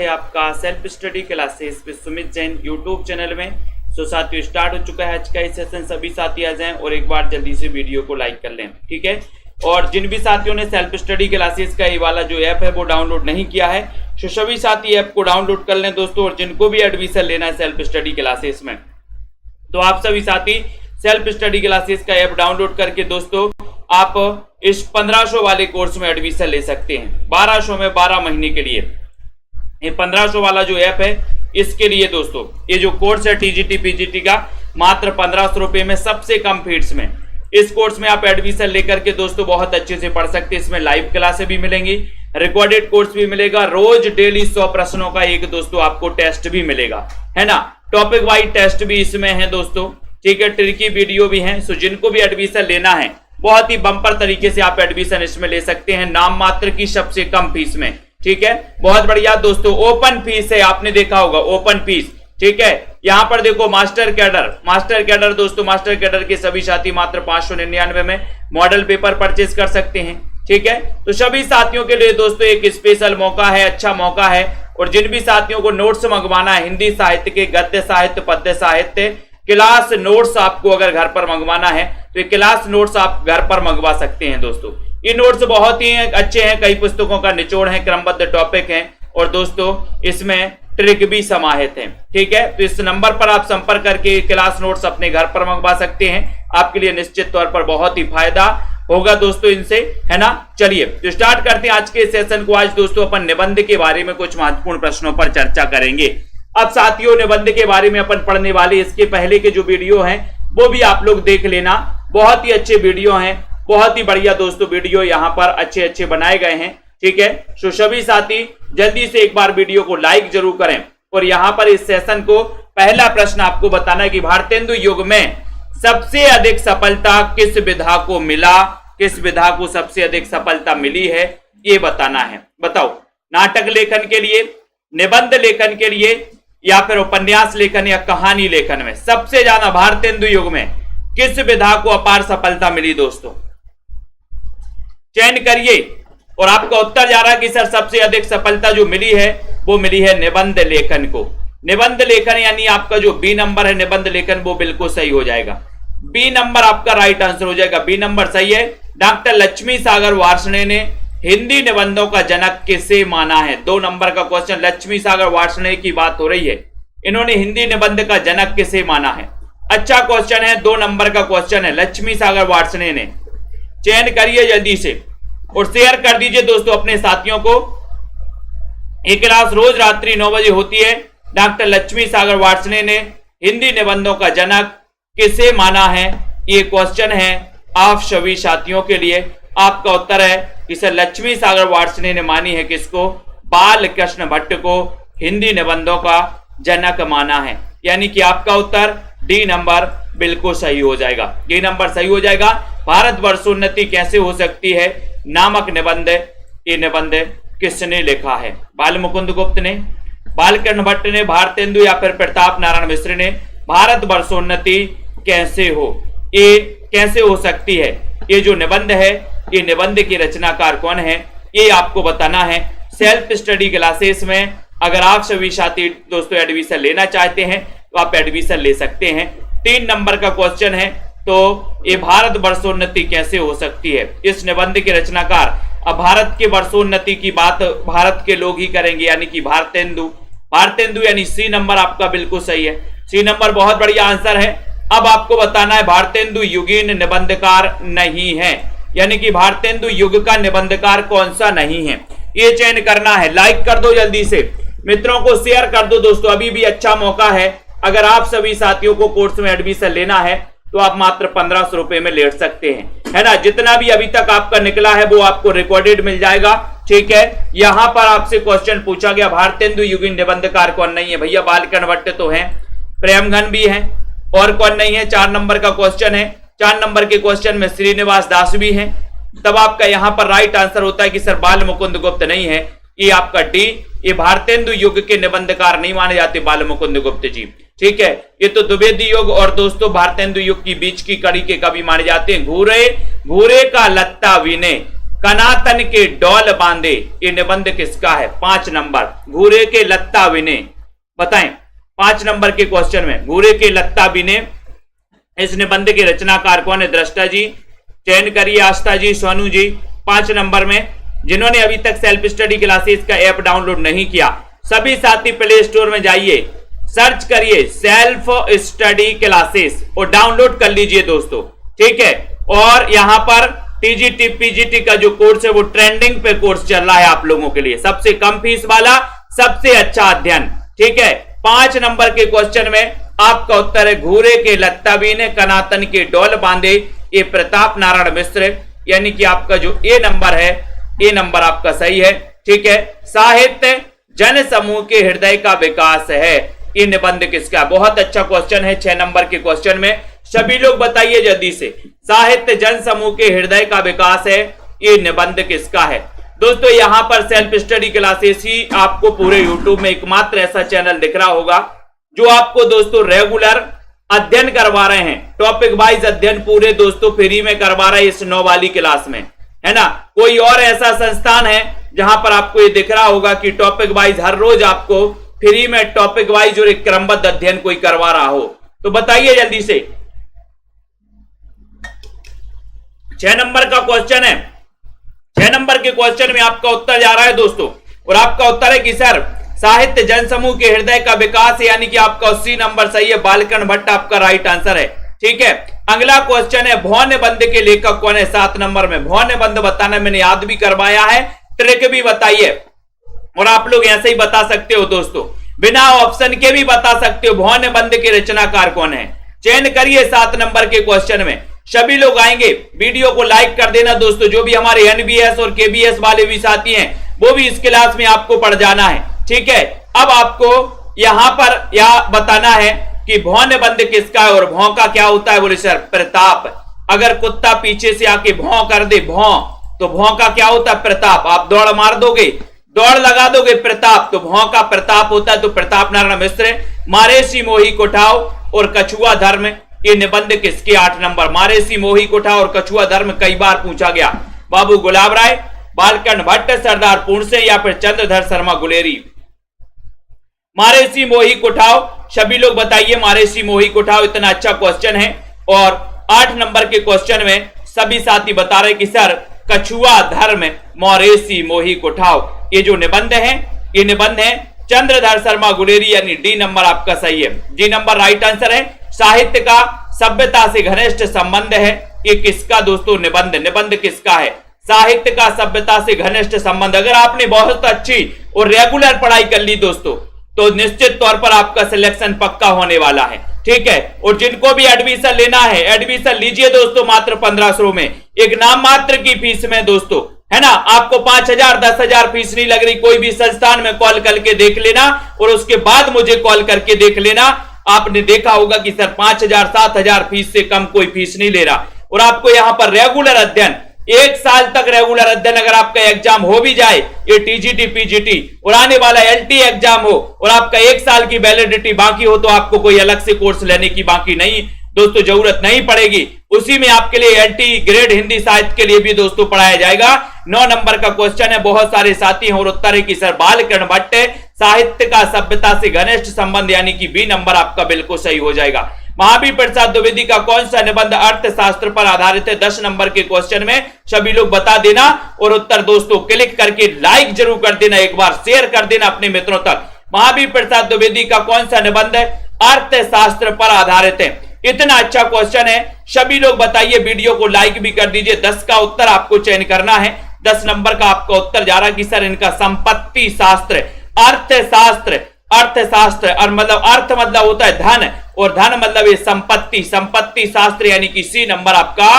है आपका self study classes with Sumit Jain YouTube channel में। सो साथियों स्टार्ट हो चुका है आज का ये सेशन। सभी साथी आ जाएं और एक बार जल्दी से वीडियो को लाइक कर लें, ठीक है। और जिन भी साथियों ने सेल्फ स्टडी क्लासेस का ये वाला जो ऐप है वो डाउनलोड नहीं किया है, तो सभी साथी ऐप को डाउनलोड कर लें दोस्तों। और जिनको भी एडमिशन लेना है सेल्फ स्टडी क्लासेस में, तो आप सभी साथी सेल्फ स्टडी क्लासेस का ऐप डाउनलोड करके दोस्तों आप इस 1500 वाले कोर्स में एडमिशन ले सकते हैं। 1200 में 12 महीने के लिए ये 1500 वाला जो ऐप है इसके लिए दोस्तों ये जो कोर्स है टीजीटी पीजीटी का मात्र 1500 रुपए में सबसे कम फीस में इस कोर्स में आप एडमिशन लेकर के दोस्तों बहुत अच्छे से पढ़ सकते हैं। इसमें लाइव क्लासें भी मिलेंगी, रिकॉर्डेड कोर्स भी मिलेगा, रोज डेली 100 प्रश्नों का एक दोस्तों आपको टेस्ट भी मिलेगा, है ना। टॉपिक वाइज टेस्ट भी इसमें है दोस्तों, ठीक है। ट्रिकी वीडियो भी है। सो जिनको भी एडमिशन लेना है बहुत ही बम्पर तरीके से आप एडमिशन इसमें ले सकते हैं, नाम मात्र की सबसे कम फीस में, ठीक है। बहुत बढ़िया दोस्तों, ओपन फीस है, आपने देखा होगा ओपन फीस, ठीक है। यहां पर देखो मास्टर कैडर दोस्तों, मास्टर कैडर के सभी साथी मात्र 599 में मॉडल पेपर परचेज कर सकते हैं, ठीक है। तो सभी साथियों के लिए दोस्तों एक स्पेशल मौका है, अच्छा मौका है। और जिन भी साथियों को नोट्स मंगवाना है हिंदी साहित्य के, गद्य साहित्य, पद्य साहित्य क्लास नोट्स आपको अगर घर पर मंगवाना है तो ये क्लास नोट्स आप घर पर मंगवा सकते हैं दोस्तों। ये नोट्स बहुत ही अच्छे हैं, कई पुस्तकों का निचोड़ है, क्रमबद्ध टॉपिक हैं और दोस्तों इसमें ट्रिक भी समाहित है, ठीक है। तो इस नंबर पर आप संपर्क करके क्लास नोट्स अपने घर पर मंगवा सकते हैं। आपके लिए निश्चित तौर पर बहुत ही फायदा होगा दोस्तों इनसे, है ना। चलिए तो स्टार्ट करते हैं आज के सेशन को। आज दोस्तों अपन निबंध के बारे में कुछ महत्वपूर्ण प्रश्नों पर चर्चा करेंगे। अब साथियों निबंध के बारे में अपन पढ़ने वाले, इसके पहले के जो वीडियो हैं वो भी आप लोग देख लेना, बहुत ही अच्छे वीडियो हैं, बहुत ही बढ़िया दोस्तों वीडियो यहाँ पर अच्छे अच्छे बनाए गए हैं, ठीक है। तो सभी साथी जल्दी से एक बार वीडियो को लाइक जरूर करें। और यहाँ पर इस सेशन को पहला प्रश्न आपको बताना है कि भारतेंदु युग में सबसे अधिक सफलता किस विधा को मिला, किस विधा को सबसे अधिक सफलता मिली है ये बताना है। बताओ, नाटक लेखन के लिए, निबंध लेखन के लिए, या फिर उपन्यास लेखन या कहानी लेखन में सबसे ज्यादा भारतेंदु युग में किस विधा को अपार सफलता मिली दोस्तों? चयन करिए। और आपका उत्तर जा रहा है कि सर सबसे अधिक सफलता जो मिली है वो मिली है निबंध लेखन को। निबंध लेखन यानी आपका जो बी नंबर है निबंध लेखन वो बिल्कुल सही हो जाएगा। बी नंबर आपका राइट आंसर हो जाएगा, बी नंबर सही है। डॉक्टर लक्ष्मी सागर वार्ष्णेय ने हिंदी निबंधों का जनक किसे माना है? 2 नंबर का क्वेश्चन, लक्ष्मी सागर वार्ष्णेय की बात हो रही है। इन्होंने हिंदी निबंध का जनक किसे माना है? अच्छा क्वेश्चन है, 2 नंबर का क्वेश्चन है, लक्ष्मी सागर वार्ष्णेय ने। चयन करिए जल्दी से और शेयर कर दीजिए दोस्तों अपने साथियों को। ये क्लास रोज रात्रि 9 बजे होती है। डॉक्टर लक्ष्मी सागर वार्ष्णेय ने हिंदी निबंधों का जनक किसे माना है? ये क्वेश्चन है आप सभी साथियों के लिए। आपका उत्तर है कि सर लक्ष्मी सागर वार्ष्णेय ने मानी है किसको? बाल कृष्ण भट्ट को हिंदी निबंधों का जनक माना है। यानी कि आपका उत्तर डी नंबर बिल्कुल सही हो जाएगा, डी नंबर सही हो जाएगा। भारत वर्षोन्नति कैसे हो सकती है नामक निबंध, ये निबंध किसने लिखा है? बाल मुकुंद गुप्त ने, बालकृष्ण भट्ट ने, भारतेंदु या फिर प्रताप नारायण मिश्र ने। भारत वर्षोन्नति कैसे हो, ये कैसे हो सकती है, ये जो निबंध है ये निबंध की रचनाकार कौन है ये आपको बताना है। सेल्फ स्टडी क्लासेस में अगर आप सभी साथी दोस्तों एडमिशन लेना चाहते हैं तो आप एडमिशन ले सकते हैं। 3 नंबर का क्वेश्चन है, तो ये भारत वर्षोन्नति कैसे हो सकती है, इस निबंध के रचनाकार। अब भारत के वर्षोन्नति की बात भारत के लोग ही करेंगे, यानी कि भारतेंदु। भारतेंदु यानी सी नंबर आपका बिल्कुल सही है, सी नंबर बहुत बढ़िया आंसर है। अब आपको बताना है भारतेंदु युगीन निबंधकार नहीं है, यानी कि भारतेंदु युग का निबंधकार कौन सा नहीं है, ये चयन करना है। लाइक कर दो जल्दी से, मित्रों को शेयर कर दो दोस्तों, अभी भी अच्छा मौका है। अगर आप सभी साथियों को कोर्स में एडमिशन लेना है तो आप मात्र 1500 रुपए में ले सकते हैं, है ना। जितना भी अभी तक आपका निकला है वो आपको रिकॉर्डेड मिल जाएगा, ठीक है। यहां पर आपसे क्वेश्चन पूछा गया भारतेंदु युगीन निबंधकार कौन नहीं है? भैया बालकृष्ण भट्ट तो है, प्रेमघन भी है, और कौन नहीं है? 4 नंबर का क्वेश्चन है। 4 नंबर के क्वेश्चन में श्रीनिवास दास भी हैं। तब आपका यहां पर राइट आंसर होता है कि सर बाल मुकुंद गुप्त नहीं है, ये आपका डी। ये भारतेंदु युग के निबंधकार नहीं माने जाते बाल मुकुंद गुप्त जी, ठीक है। ये तो द्विवेदी युग और दोस्तों भारतेंदु युग की बीच की कड़ी के कवि माने जाते हैं। घूरे घूरे का लत्ता विने, कनातन के डौल बांधे, ये निबंध किसका है? 5 नंबर, घूरे के लत्ता बिने। बताएं 5 नंबर के क्वेश्चन में घूरे के लत्ता बिने, इस निबंध के रचनाकार कौन है? दृष्टा जी। चयन करिए आस्था जी, सोनू जी। 5 नंबर में जिन्होंने अभी तक सेल्फ स्टडी क्लासेस का ऐप डाउनलोड नहीं किया, सभी साथी प्ले स्टोर में जाइए, सर्च करिए सेल्फ स्टडी क्लासेस और डाउनलोड कर लीजिए दोस्तों, ठीक है। और यहां पर टीजीटी पीजीटी का जो कोर्स है वो ट्रेंडिंग पे कोर्स चल रहा है आप लोगों के लिए, सबसे कम फीस वाला, सबसे अच्छा अध्ययन, ठीक है। 5 नंबर के क्वेश्चन में आपका उत्तर है घूरे के लत्ता बीने, कनातन के डोल बांधे, ये प्रताप नारायण मिश्र, यानी कि आपका जो ए नंबर है, ए नंबर आपका सही है, ठीक है। साहित्य जन समूह के हृदय का विकास है, ये निबंध किसका? बहुत अच्छा क्वेश्चन है 6 नंबर के क्वेश्चन में, सभी लोग बताइए जल्दी से। साहित्य जन समूह के हृदय का विकास है, ये निबंध किसका है? दोस्तों यहां पर सेल्फ स्टडी क्लासेस ही आपको पूरे यूट्यूब में एकमात्र ऐसा चैनल दिख रहा होगा जो आपको दोस्तों रेगुलर अध्ययन करवा रहे हैं, टॉपिक वाइज अध्ययन पूरे दोस्तों फ्री में करवा रहे हैं इस 9 वाली क्लास में, है ना। कोई और ऐसा संस्थान है जहां पर आपको ये दिख रहा होगा कि टॉपिक वाइज हर रोज आपको फ्री में टॉपिक वाइज और एक क्रमबद्ध अध्ययन कोई करवा रहा हो? तो बताइए जल्दी से। 6 नंबर का क्वेश्चन है, 6 नंबर के क्वेश्चन में आपका उत्तर जा रहा है दोस्तों, और आपका उत्तर है कि सर साहित्य जनसमूह के हृदय का विकास है, यानी कि आपका 80 नंबर सही है, बालकन भट्ट आपका राइट आंसर है, ठीक है। अगला क्वेश्चन है भौ निबंध के लेखक कौन है? 7 नंबर में भौ निबंध बताना मैंने याद भी करवाया है, ट्रिक भी बताइए, और आप लोग ऐसे ही बता सकते हो दोस्तों, बिना ऑप्शन के भी बता सकते हो भौ निबंध के रचनाकार कौन है। चयन करिए 7 नंबर के क्वेश्चन में, सभी लोग आएंगे, वीडियो को लाइक कर देना दोस्तों, जो भी हमारे एनबीएस और केबीएस वाले भी साथी हैं वो भी इस क्लास में आपको पढ़ जाना है, ठीक है। अब आपको यहां पर यह बताना है कि भौ निबंध किसका है, और भौ का क्या होता है? बोले सर प्रताप। अगर कुत्ता पीछे से आके भौ कर दे, भौ, तो भौ का क्या होता है? प्रताप। आप दौड़ मार दोगे, दौड़ लगा दोगे प्रताप, तो भौ का प्रताप होता है, तो प्रताप नारायण मिश्र। मारेसी मोही कुठाव और कछुआ धर्म, ये निबंध किसके? 8 नंबर। मारेसी मोही कुठाव और कछुआ धर्म कई बार पूछा गया। बाबू गुलाब राय, बालकन भट्ट, सरदार पूर्ण सिंह या फिर चंद्रधर शर्मा गुलेरी? मारेसी मोही कुठाव, सभी लोग बताइए मारेसी मोही कुठाव, इतना अच्छा क्वेश्चन है। और 8 नंबर के क्वेश्चन में सभी साथी बता रहे कि सर कछुआ धर्म मारेसी मोही कुठाव, ये जो निबंध है ये निबंध है चंद्रधर शर्मा गुलेरी, यानी डी नंबर आपका सही है, जी नंबर राइट आंसर है। साहित्य का सभ्यता से घनिष्ठ संबंध है, ये किसका दोस्तों? निबंध। निबंध किसका है? साहित्य का सभ्यता से घनिष्ठ संबंध। अगर आपने बहुत अच्छी और रेगुलर पढ़ाई कर ली दोस्तों तो निश्चित तौर पर आपका सिलेक्शन पक्का होने वाला है, ठीक है। और जिनको भी एडमिशन लेना है एडमिशन लीजिए दोस्तों, मात्र 1500 में, एक नाम मात्र की फीस में दोस्तों, है ना। आपको 5000 10,000 फीस नहीं लग रही, कोई भी संस्थान में कॉल करके देख लेना और उसके बाद मुझे कॉल करके देख लेना। आपने देखा होगा कि सर 5000 7000 फीस से कम कोई फीस नहीं ले रहा, और आपको यहां पर रेगुलर अध्ययन 1 साल तक रेगुलर अध्ययन, अगर आपका एग्जाम हो भी जाए, ये टीजीटी पीजीटी और आने वाला एलटी एग्जाम हो, और आपका 1 साल की वैलिडिटी बाकी हो, तो आपको कोई अलग से कोर्स लेने की बाकी नहीं दोस्तों जरूरत नहीं पड़ेगी। उसी में आपके लिए एलटी ग्रेड हिंदी साहित्य के लिए भी दोस्तों पढ़ाया जाएगा। 9 नंबर का क्वेश्चन है, बहुत सारे साथी हैं और उत्तर है कि सर बालकर्ण भट्ट, साहित्य का सभ्यता से घनिष्ठ संबंध, यानी कि बी नंबर आपका बिल्कुल सही हो जाएगा। महावीर प्रसाद द्विवेदी का कौन सा निबंध अर्थशास्त्र पर आधारित है? 10 नंबर के क्वेश्चन में सभी लोग बता देना, और उत्तर दोस्तों क्लिक करके लाइक जरूर कर देना, एक बार शेयर कर देना अपने मित्रों तक। महावीर प्रसाद द्विवेदी का कौन सा निबंध है अर्थशास्त्र पर आधारित है? इतना अच्छा क्वेश्चन है, सभी लोग बताइए, वीडियो को लाइक भी कर दीजिए। 10 का उत्तर आपको चयन करना है। 10 नंबर का आपका उत्तर जा रहा है कि सर इनका संपत्ति शास्त्र, अर्थशास्त्र, अर्थशास्त्र और मतलब अर्थ मतलब होता है धन, और धन मतलब ये संपत्ति, संपत्ति शास्त्र, यानी कि सी नंबर आपका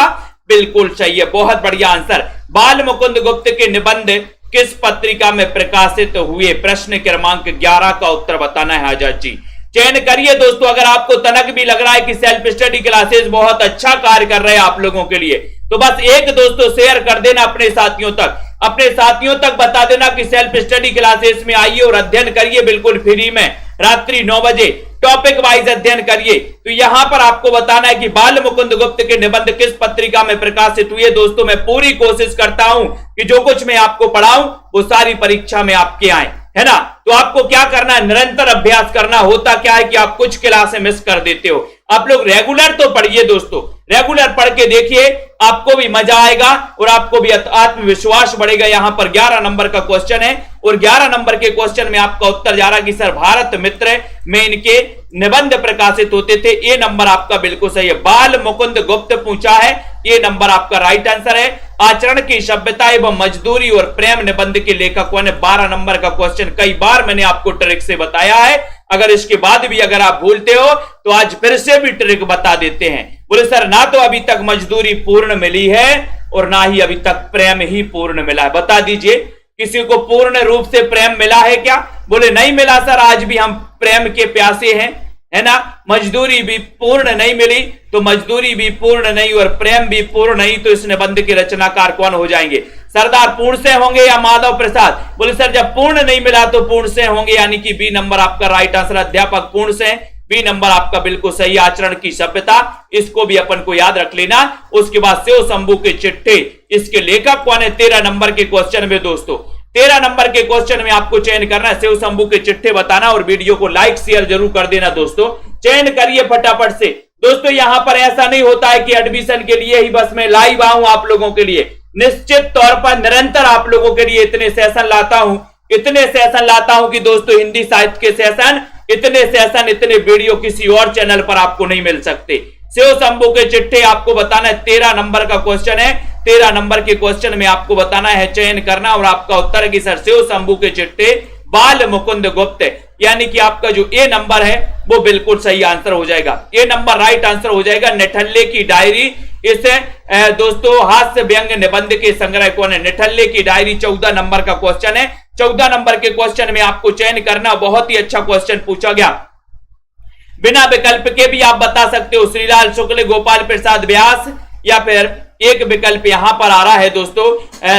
बिल्कुल सही है। बहुत बढ़िया आंसर। बाल मुकुंद गुप्त के निबंध किस पत्रिका में प्रकाशित हुए? प्रश्न क्रमांक 11 का उत्तर बताना है आजाद जी। चयन करिए दोस्तों। अगर आपको तनक भी लग रहा है कि सेल्फ स्टडी क्लासेस बहुत अच्छा कार्य कर रहे हैं आप लोगों के लिए, तो बस एक दोस्तों शेयर कर देना अपने साथियों तक, अपने साथियों तक बता देना कि सेल्फ स्टडी क्लासेस में आइए और अध्ययन करिए बिल्कुल फ्री में, रात्रि 9 बजे टॉपिक वाइज अध्ययन करिए। तो यहां पर आपको बताना है कि बाल मुकुंद गुप्त के निबंध किस पत्रिका में प्रकाशित हुए। दोस्तों मैं पूरी कोशिश करता हूं कि जो कुछ मैं आपको पढ़ाऊं वो सारी परीक्षा में आपके आए, है ना। तो आपको क्या करना है, निरंतर अभ्यास करना। होता क्या है कि आप कुछ क्लासें मिस कर देते हो। आप लोग रेगुलर तो पढ़िए दोस्तों, रेगुलर पढ़ के देखिए, आपको भी मजा आएगा और आपको भी आत्मविश्वास बढ़ेगा। यहां पर 11 नंबर का क्वेश्चन है और 11 नंबर के क्वेश्चन में आपका उत्तर जा रहा है कि सर भारत मित्र में इनके निबंध प्रकाशित होते थे। ये नंबर आपका बिल्कुल सही है। बाल मुकुंद गुप्त पूछा है, ये नंबर आपका राइट आंसर है। आचरण की सभ्यता एवं मजदूरी और प्रेम निबंध के लेखक कौन है, 12 नंबर का क्वेश्चन। कई बार मैंने आपको ट्रिक से बताया है, अगर इसके बाद भी अगर आप भूलते हो तो आज फिर से भी ट्रिक बता देते हैं। बोले सर ना तो अभी तक मजदूरी पूर्ण मिली है और ना ही अभी तक प्रेम ही पूर्ण मिला है। बता दीजिए किसी को पूर्ण रूप से प्रेम मिला है क्या? बोले नहीं मिला सर, आज भी हम प्रेम के प्यासे हैं, है ना। मजदूरी भी पूर्ण नहीं मिली तो मजदूरी भी पूर्ण नहीं और प्रेम भी पूर्ण नहीं, तो इस निबंध के रचनाकार कौन हो जाएंगे? सरदार पूर्णसेन होंगे या माधव प्रसाद? बोले सर जब पूर्ण नहीं मिला तो पूर्णसेन होंगे, यानी कि बी नंबर आपका राइट आंसर। अध्यापक पूर्णसेन, बी नंबर आपका बिल्कुल सही। आचरण की सभ्यता, इसको भी अपन को याद रख लेना। उसके बाद शिव शंभू के चिट्ठे, इसके लेखक कौन है? 13 नंबर के क्वेश्चन में दोस्तों, 13 नंबर के क्वेश्चन में आपको चयन करना है, शिव शंभू के चिट्ठे बताना और वीडियो को लाइक शेयर जरूर कर देना दोस्तों। चयन करिए फटाफट से दोस्तों। यहां पर ऐसा नहीं होता है कि एडमिशन के लिए ही बस मैं लाइव आऊं आप लोगों के लिए। निश्चित तौर पर निरंतर आप लोगों के लिए इतने सेशन लाता हूं, इतने सेशन लाता हूं कि दोस्तों हिंदी साहित्य के सेशन, इतने सेशन, इतने वीडियो किसी और चैनल पर आपको नहीं मिल सकते। शिव शंभू के चिट्ठे आपको बताना है, 13 नंबर का क्वेश्चन है। 13 नंबर के क्वेश्चन में आपको बताना है, चयन करना और आपका उत्तर है कि सर शिव शंभू के चिट्ठे बाल मुकुंद गुप्त, यानी कि आपका जो ए नंबर है वो बिल्कुल सही आंसर हो जाएगा। ए नंबर राइट आंसर हो जाएगा। निठल्ले की डायरी, इसे दोस्तों हास्य व्यंग निबंध के संग्रह कौन है? निठल्ले की डायरी 14 नंबर का क्वेश्चन है। 14 नंबर के क्वेश्चन में आपको चयन करना, बहुत ही अच्छा क्वेश्चन पूछा गया। बिना विकल्प के भी आप बता सकते हो, श्रीलाल शुक्ल, गोपाल प्रसाद व्यास, या फिर एक विकल्प यहां पर आ रहा है दोस्तों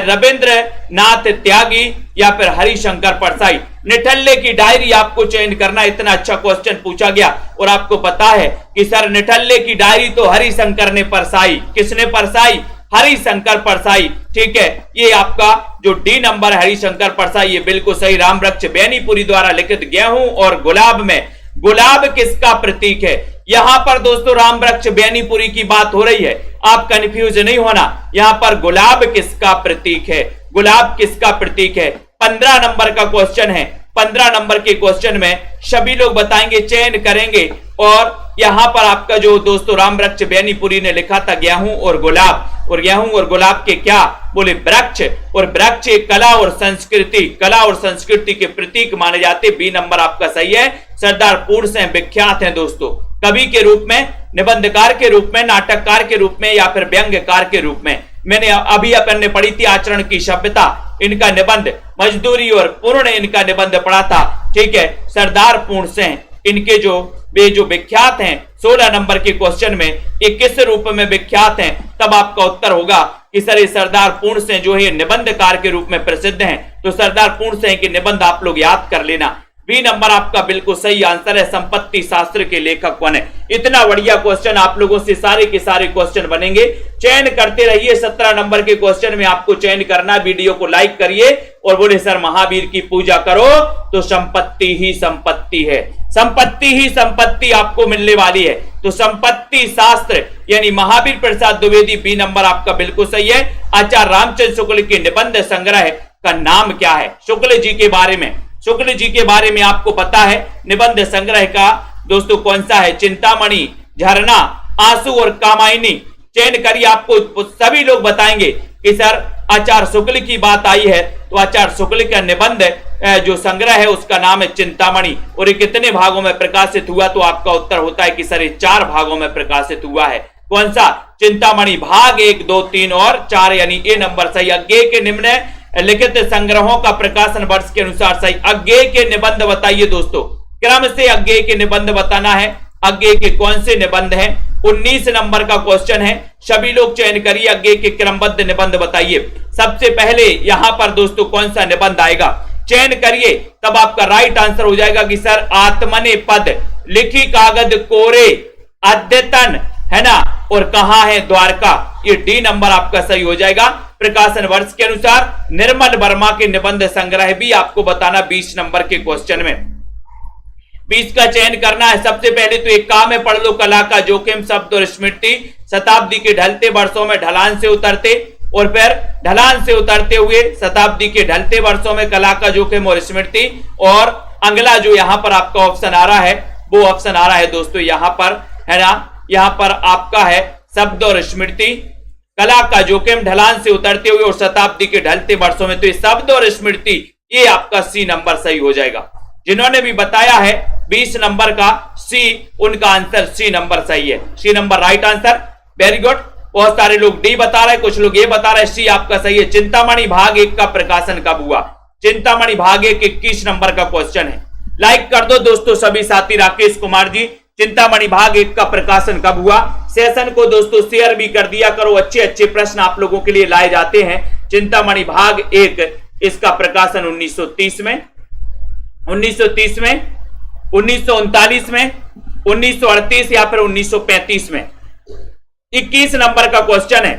रविंद्र नाथ त्यागी या फिर हरिशंकर परसाई। निठल्ले की डायरी आपको चयन करना, इतना अच्छा क्वेश्चन पूछा गया और आपको पता है कि सर निठल्ले की डायरी तो हरिशंकर ने परसाई। किसने परसाई? हरिशंकर परसाई, ठीक है। ये आपका जो डी नंबर है हरिशंकर परसाई, ये बिल्कुल सही। रामवृक्ष बेनीपुरी द्वारा लिखित गेहूं और गुलाब में गुलाब किसका प्रतीक है? यहां पर दोस्तों रामवृक्ष बेनीपुरी की बात हो रही है, आप कंफ्यूज नहीं होना। यहां पर गुलाब किसका प्रतीक है? गुलाब किसका प्रतीक है? 15 नंबर का क्वेश्चन है। 15 नंबर के क्वेश्चन में सभी लोग बताएंगे, चयन करेंगे और यहां पर आपका जो दोस्तों रामवृक्ष बेनीपुरी ने लिखा था गेहूं और गुलाब, और गेहूं और गुलाब के क्या? बोले वृक्ष, और वृक्ष कला और संस्कृति, कला और संस्कृति के प्रतीक माने जाते। बी नंबर आपका सही है। सरदार पूर्णसेन विख्यात हैं दोस्तों, कवि के रूप में, निबंधकार के रूप में, नाटककार के रूप में या फिर व्यंग्यकार के रूप में। मैंने अभी अपन ने पढ़ी थी आचरण की सभ्यता, इनका निबंध, मजदूरी और पूर्ण इनका निबंध पढ़ा था, ठीक है। सरदार पूर्णसेन इनके जो वे जो विख्यात हैं 16 नंबर के क्वेश्चन में, ये किस रूप में विख्यात हैं? तब आपका उत्तर होगा कि सर ये सरदार पूर्णसेन जो है निबंधकार के रूप में प्रसिद्ध हैं। तो सरदार पूर्णसेन के निबंध आप लोग याद कर लेना। बी नंबर आपका बिल्कुल सही आंसर है। संपत्ति शास्त्र के लेखक कौन है? इतना बढ़िया क्वेश्चन आप लोगों से सारे के सारे क्वेश्चन बनेंगे। चयन करते रहिए। 17 नंबर के क्वेश्चन में आपको चयन करना। वीडियो को लाइक करिए और बोले सर महावीर की पूजा करो तो संपत्ति ही संपत्ति है, संपत्ति ही संपत्ति आपको मिलने वाली है। तो संपत्ति शास्त्र यानी महावीर प्रसाद द्विवेदी, बी नंबर आपका बिल्कुल सही है। आचार्य रामचंद्र शुक्ल के निबंध संग्रह का नाम क्या है? शुक्ल जी के बारे में, शुक्ल जी के बारे में आपको पता है। निबंध संग्रह का दोस्तों कौन सा है? चिंतामणि, झरना, आंसू और कामायनी। चयन करिए। आपको सभी लोग बताएंगे कि सर आचार्य शुक्ल की बात आई है तो आचार्य शुक्ल का निबंध जो संग्रह है उसका नाम है चिंतामणि। और ये कितने भागों में प्रकाशित हुआ? तो आपका उत्तर होता है कि सर ये 4 भागों में प्रकाशित हुआ है। कौन सा? चिंतामणि भाग 1, 2, 3 और 4, यानी ए नंबर सही। अज्ञेय के निम्न लिखित संग्रहों का प्रकाशन वर्ष के अनुसार सही। अज्ञेय के निबंध बताइए दोस्तों, क्रम से अज्ञेय के निबंध बताना है। अज्ञेय के कौन से निबंध हैं? 19 नंबर का क्वेश्चन है। सभी लोग चयन करिए, अज्ञेय के क्रमबद्ध निबंध बताइए। सबसे पहले यहां पर दोस्तों कौन सा निबंध आएगा? चयन करिए, तब आपका राइट आंसर हो जाएगा कि सर आत्मने पद, लिखी कागज कोरे, अद्यतन, है ना, और कहां है द्वारका, ये डी नंबर आपका सही हो जाएगा। प्रकाशन वर्ष के अनुसार निर्मल वर्मा के निबंध संग्रह भी आपको बताना 20 नंबर के क्वेश्चन में। 20 का चयन करना है। सबसे पहले तो एक काम है, पढ़ लो कला का जोखिम शब्द और स्मृति, शताब्दी के ढलते वर्षों में ढलान से उतरते, और फिर ढलान से उतरते हुए शताब्दी के ढलते वर्षों में कला का जोखिम और स्मृति, और अगला जो यहां पर आपका ऑप्शन आ रहा है वो ऑप्शन आ रहा है दोस्तों यहां पर, है ना, यहां पर आपका है शब्द और स्मृति, कला का जोखिम, ढलान से उतरते हुए और शताब्दी के ढलते वर्षों में, तो ये शब्द और स्मृति, ये आपका सी नंबर सही हो जाएगा। जिन्होंने भी बताया है 20 नंबर का सी, उनका आंसर सी नंबर सही है, C number right answer, very good. बहुत सारे लोग डी बता रहे हैं, कुछ लोग ये बता रहे हैं सी आपका सही है। चिंतामणि भाग 1 का प्रकाशन कब हुआ? चिंतामणि भाग 1 21 नंबर का क्वेश्चन है। लाइक कर दो दोस्तों सभी साथी। राकेश कुमार जी, चिंतामणि भाग 1 का प्रकाशन कब हुआ? सेशन को दोस्तों शेयर भी कर दिया करो, अच्छे अच्छे प्रश्न आप लोगों के लिए लाए जाते हैं। चिंतामणि भाग 1, इसका प्रकाशन 1930 में, 1930 में, 1939 में, 1938 या फिर 1935 में। 21 नंबर का क्वेश्चन है।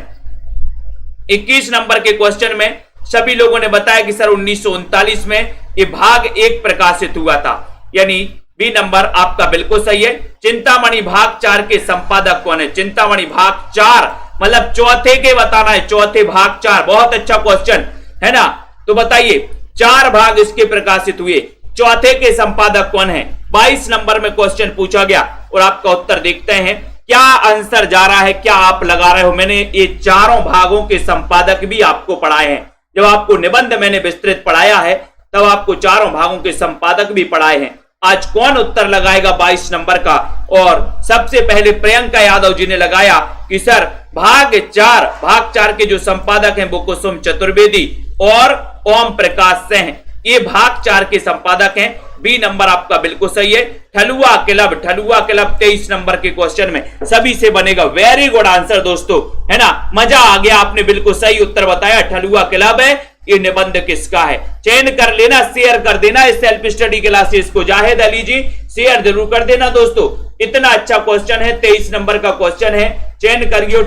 21 नंबर के क्वेश्चन में सभी लोगों ने बताया कि सर 1939 में ये भाग 1 प्रकाशित हुआ था, यानी बी नंबर आपका बिल्कुल सही है। चिंतामणि भाग 4 के संपादक कौन है? चिंतामणि भाग 4 मतलब चौथे के बताना है, चौथे भाग 4। बहुत अच्छा क्वेश्चन है ना, तो बताइए 4 भाग इसके प्रकाशित हुए, चौथे के संपादक कौन है? 22 नंबर में क्वेश्चन पूछा गया और आपका उत्तर देखते हैं क्या आंसर जा रहा है, क्या आप लगा रहे हो। मैंने ये चारों भागों के संपादक भी आपको पढ़ाए हैं। जब आपको निबंध मैंने विस्तृत पढ़ाया है तब आपको चारों भागों के संपादक भी पढ़ाए हैं। आज कौन उत्तर लगाएगा 22 नंबर का? और सबसे पहले प्रियंका यादव जी ने लगाया कि सर भाग 4 के जो संपादक हैं वो कुसुम चतुर्वेदी और ओम प्रकाश सिंह, ये भाग 4 के संपादक हैं। बी नंबर आपका बिल्कुल सही है। ठलुआ क्लब 23 नंबर के क्वेश्चन में सभी से बनेगा। वेरी गुड आंसर दोस्तों, है ना, मजा आ गया, आपने बिल्कुल सही उत्तर बताया। ठलुआ क्लब है, ये निबंध किसका है? चयन कर लेना, शेयर कर देना इस सेल्फ स्टडी क्लासेस को। जाहिद अली जी शेयर जरूर कर देना दोस्तों, इतना अच्छा क्वेश्चन है। 23 नंबर का क्वेश्चन है, चयन करिए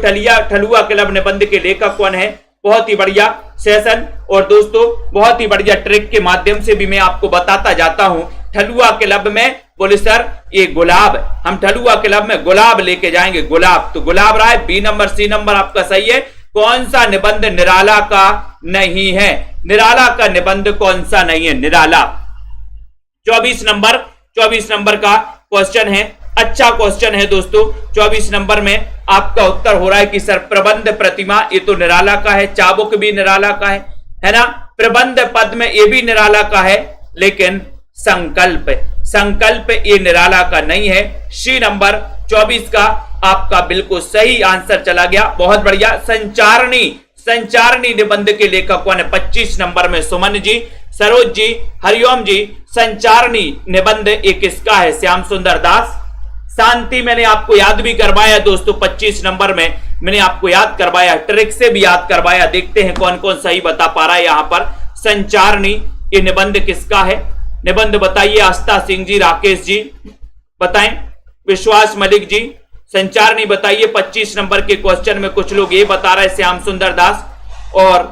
ठलुआ क्लब निबंध के लेखक कौन है। बहुत ही बढ़िया सेशन और दोस्तों बहुत ही बढ़िया ट्रिक के माध्यम से भी मैं आपको बताता जाता हूं। ठलुआ क्लब में बोले सर ये गुलाब, हम ठलुआ क्लब में गुलाब लेके जाएंगे, गुलाब, तो गुलाब रहा है। बी नंबर सी नंबर आपका सही है। कौन सा निबंध निराला का नहीं है? निराला का निबंध कौन सा नहीं है? निराला। 24 नंबर का क्वेश्चन है, अच्छा क्वेश्चन है दोस्तों। 24 नंबर में आपका उत्तर हो रहा है कि सर प्रबंध प्रतिमा, ये तो निराला का है। चाबुक भी निराला का है ना। प्रबंध पद में ये भी निराला का है, लेकिन संकल्प ये निराला का नहीं है। सी नंबर 24 का आपका बिल्कुल सही आंसर चला गया, बहुत बढ़िया। संचारणी निबंध के लेखक कौन है? 25 नंबर में सुमन जी, सरोज जी, हरिओम जी। संचारणी निबंध एक किसका है? श्याम सुंदर दास। शांति मैंने आपको याद भी करवाया दोस्तों, 25 नंबर में मैंने आपको याद करवाया, ट्रिक से भी याद करवाया। देखते हैं कौन कौन सही बता पा रहा है यहां पर। संचारणी ये निबंध किसका है? निबंध बताइए। आस्था सिंह जी, राकेश जी बताएं, विश्वास मलिक जी। संचारणी बताइए 25 नंबर के क्वेश्चन में। कुछ लोग ये बता रहे हैं श्याम सुंदर दास और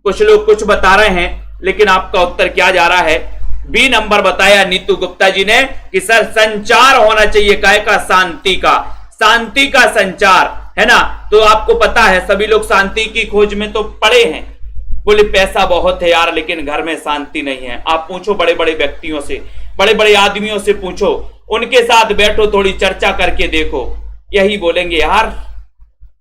कुछ लोग कुछ बता रहे हैं, लेकिन आपका उत्तर क्या जा रहा है? बी नंबर बताया नीतू गुप्ता जी ने कि सर संचार होना चाहिए, काय का? शांति का, शांति का संचार, है ना। तो आपको पता है सभी लोग शांति की खोज में तो पड़े हैं। बोले पैसा बहुत है यार, लेकिन घर में शांति नहीं है। आप पूछो बड़े बड़े व्यक्तियों से, बड़े बड़े आदमियों से पूछो, उनके साथ बैठो, थोड़ी चर्चा करके देखो, यही बोलेंगे यार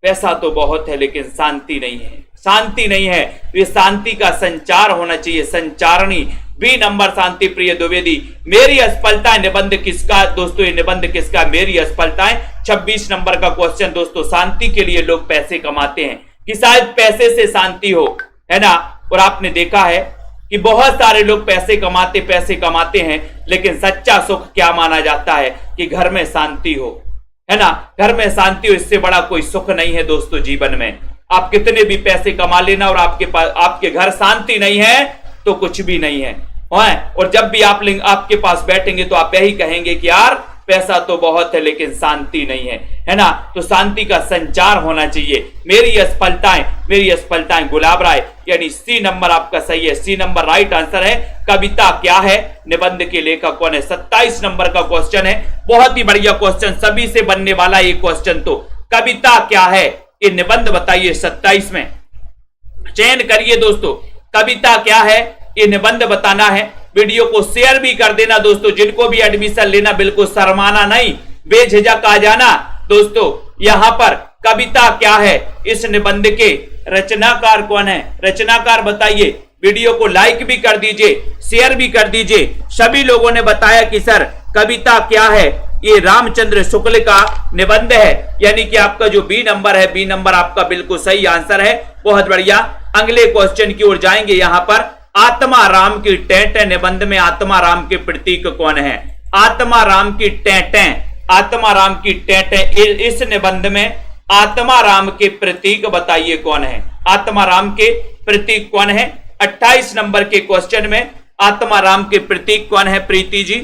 पैसा तो बहुत है लेकिन शांति नहीं है, शांति नहीं है। ये शांति का संचार होना चाहिए। संचारणी बी नंबर शांति प्रिय द्विवेदी। मेरी असफलता निबंध किसका दोस्तों? ये निबंध किसका? मेरी असफलताएं। 26 नंबर का क्वेश्चन दोस्तों। शांति के लिए लोग पैसे कमाते हैं कि शायद पैसे से शांति हो, है ना। और आपने देखा है कि बहुत सारे लोग पैसे कमाते हैं, लेकिन सच्चा सुख क्या माना जाता है? कि घर में शांति हो, है ना। घर में शांति हो, इससे बड़ा कोई सुख नहीं है दोस्तों जीवन में। आप कितने भी पैसे कमा लेना और आपके घर शांति नहीं है, तो कुछ भी नहीं है। और जब भी आप आपके पास बैठेंगे तो आप यही कहेंगे कि यार पैसा तो बहुत है लेकिन शांति नहीं है ना। तो शांति का संचार होना चाहिए। मेरी असफलताएं गुलाब राय, यानी सी नंबर आपका सही है। सी नंबर राइट आंसर है। कविता क्या है, निबंध के लेखक कौन है। 27 नंबर का क्वेश्चन है, बहुत ही बढ़िया क्वेश्चन, सभी से बनने वाला ये क्वेश्चन। तो कविता क्या है, ये निबंध बताइए। 27 में चयन करिए दोस्तों, कविता क्या है, ये निबंध बताना है। वीडियो को शेयर भी कर देना दोस्तों। जिनको भी एडमिशन लेना, बिल्कुल शर्माना नहीं, बेझिझक आ जाना दोस्तों। यहां पर कविता क्या है, इस निबंध के रचनाकार कौन है, रचनाकार बताइए। वीडियो को लाइक भी कर दीजिए, शेयर भी कर दीजिए। सभी लोगों ने बताया कि सर कविता क्या है, ये रामचंद्र शुक्ल का निबंध है, यानी कि आपका जो बी नंबर है, बी नंबर आपका बिल्कुल सही आंसर है। बहुत बढ़िया। अगले क्वेश्चन की ओर जाएंगे। यहां पर आत्माराम की टेंटे निबंध में आत्माराम के प्रतीक कौन है। आत्माराम की टेंटे, आत्माराम की टेंटे, इस निबंध में आत्माराम के प्रतीक बताइए कौन है। आत्माराम के प्रतीक कौन है। 28 नंबर के क्वेश्चन में आत्माराम के प्रतीक कौन है। प्रीति जी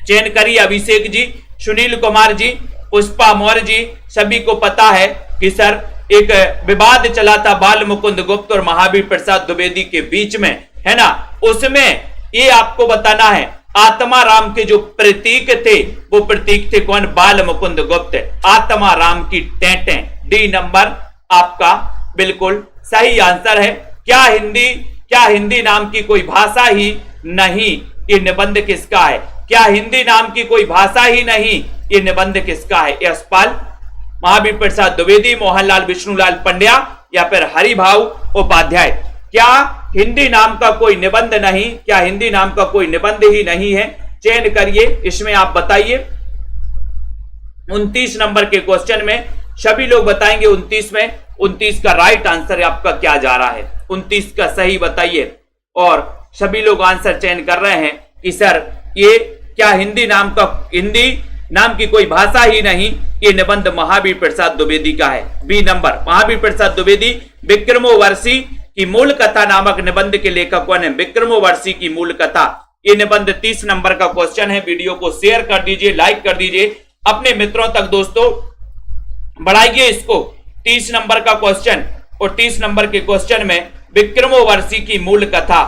चयन करिए, अभिषेक जी, सुनील कुमार जी, पुष्पा मौर्य जी। सभी को पता है कि सर एक विवाद चला था बाल मुकुंद गुप्त और महावीर प्रसाद द्विवेदी के बीच में, है ना। उसमें ये आपको बताना है आत्माराम के जो प्रतीक थे, वो प्रतीक थे कौन, बाल मुकुंद गुप्त। आत्माराम की टेंटे, डी नंबर आपका बिल्कुल सही आंसर है। क्या हिंदी नाम की कोई भाषा ही नहीं, ये निबंध किसका है। क्या हिंदी नाम की कोई भाषा ही नहीं, ये निबंध किसका है। यशपाल, महावीर प्रसाद द्विवेदी, मोहनलाल विष्णुलाल पंड्या या फिर हरिभाऊ उपाध्याय। क्या हिंदी नाम का कोई निबंध नहीं, क्या हिंदी नाम का कोई निबंध ही नहीं है। चयन करिए, इसमें आप बताइए। 29 नंबर के क्वेश्चन में सभी लोग बताएंगे 29 में। 29 का राइट आंसर आपका क्या जा रहा है, 29 का सही बताइए। और सभी लोग आंसर चयन कर रहे हैं कि सर ये क्या हिंदी नाम की कोई भाषा ही नहीं, ये निबंध महावीर प्रसाद द्विवेदी का है। बी नंबर, महावीर प्रसाद द्विवेदी विक्रमोर्वशी की मूल कथा नामक निबंध के लेखक कौन है। विक्रमोर्वशी की मूल कथा, ये निबंध 30 नंबर का क्वेश्चन है। वीडियो को शेयर कर दीजिए, लाइक कर दीजिए, अपने मित्रों तक दोस्तों बढ़ाइए इसको। 30 नंबर का क्वेश्चन, और 30 नंबर के क्वेश्चन में विक्रमोर्वशी की मूल कथा,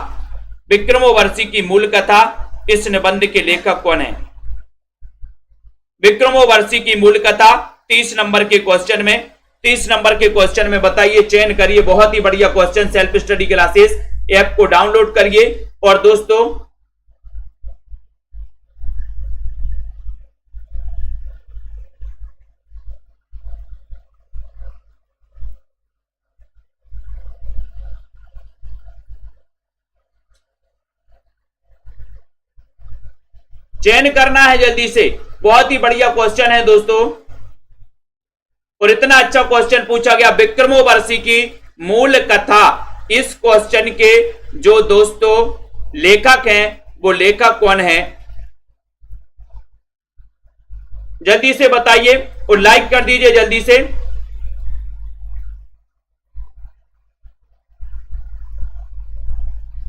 विक्रमोर्वशी की मूल कथा, इस निबंध के लेखक कौन है। विक्रमोर्वशी की मूल कथा 30 नंबर के क्वेश्चन में, 30 नंबर के क्वेश्चन में बताइए। चयन करिए, बहुत ही बढ़िया question. Self study classes app को डाउनलोड करिए। और दोस्तों चयन करना है जल्दी से, बहुत ही बढ़िया क्वेश्चन है दोस्तों। और इतना अच्छा क्वेश्चन पूछा गया, विक्रमोर्वशी की मूल कथा। इस क्वेश्चन के जो दोस्तों लेखक हैं, वो लेखक कौन है, जल्दी से बताइए और लाइक कर दीजिए जल्दी से।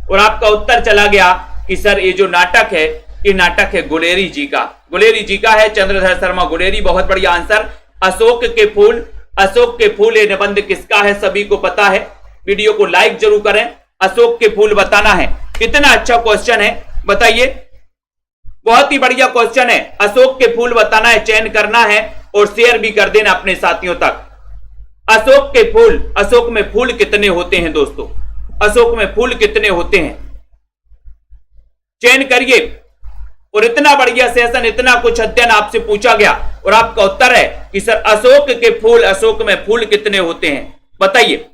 और आपका उत्तर चला गया कि सर ये जो नाटक है, ये नाटक है गुलेरी जी का। गुलेरी जी का है, चंद्रधर शर्मा गुलेरी। बहुत बढ़िया आंसर। अशोक के फूल, अशोक के फूल ये निबंध किसका है, सभी को पता है। वीडियो को लाइक जरूर करें। अशोक के फूल बताना है। कितना अच्छा क्वेश्चन है, बताइए। बहुत ही बढ़िया क्वेश्चन है। अशोक के फूल बताना है, चयन करना है और शेयर भी कर देना अपने साथियों तक। अशोक के फूल, अशोक में फूल कितने होते हैं दोस्तों, अशोक में फूल कितने होते हैं, चयन करिए। और इतना बढ़िया सेशन, इतना कुछ अध्ययन आपसे पूछा गया और आपका उत्तर है कि सर अशोक के फूल, अशोक में फूल कितने होते हैं, बताइए।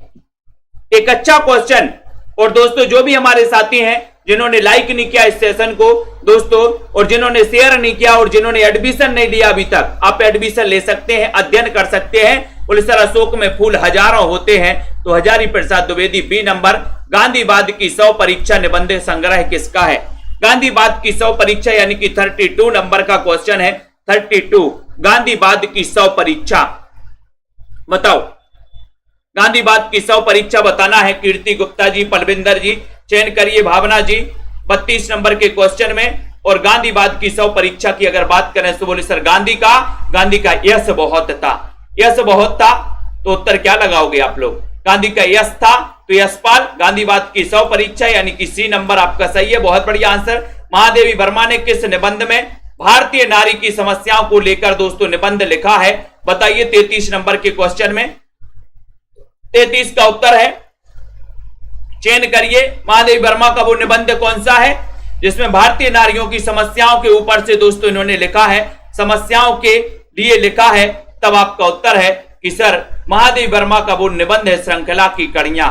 एक अच्छा क्वेश्चन। और दोस्तों जो भी हमारे साथी हैं जिन्होंने लाइक नहीं किया इस सेशन को दोस्तों, और जिन्होंने शेयर नहीं किया, और जिन्होंने एडमिशन नहीं लिया अभी तक, आप एडमिशन ले सकते हैं, अध्ययन कर सकते हैं। बोले सर अशोक में फूल हजारों होते हैं, तो हजारी प्रसाद द्विवेदी। बी नंबर, गांधीवाद की 100 परीक्षा निबंध संग्रह किसका है। गांधीवाद की 100 परीक्षा यानी कि 32 नंबर का क्वेश्चन है। 32 गांधीवाद की 100 परीक्षा बताओ। गांधीवाद की 100 परीक्षा बताना है। कीर्ति गुप्ता जी, पलविंदर जी, चयन करिए भावना जी 32 नंबर के क्वेश्चन में। और गांधीवाद की 100 परीक्षा की अगर बात करें तो बोले सर गांधी का यश बहुत था। यश बहुत था तो उत्तर क्या लगाओगे आप लोग? गांधी का यश था तो यशपाल। गांधीवाद की 100 परीक्षा यानी कि सी नंबर आपका सही है, बहुत बढ़िया आंसर। महादेवी वर्मा ने किस निबंध में भारतीय नारी की समस्याओं को लेकर दोस्तों निबंध लिखा है? बताइए 33 नंबर के क्वेश्चन में 33 का उत्तर है। चयन करिए महादेवी वर्मा का वो निबंध कौन सा है जिसमें भारतीय नारियों की समस्याओं के ऊपर से दोस्तों इन्होंने लिखा है, समस्याओं के लिए लिखा है। तब आपका उत्तर है कि सर महादेवी वर्मा का वो निबंध है श्रृंखला की कड़ियां।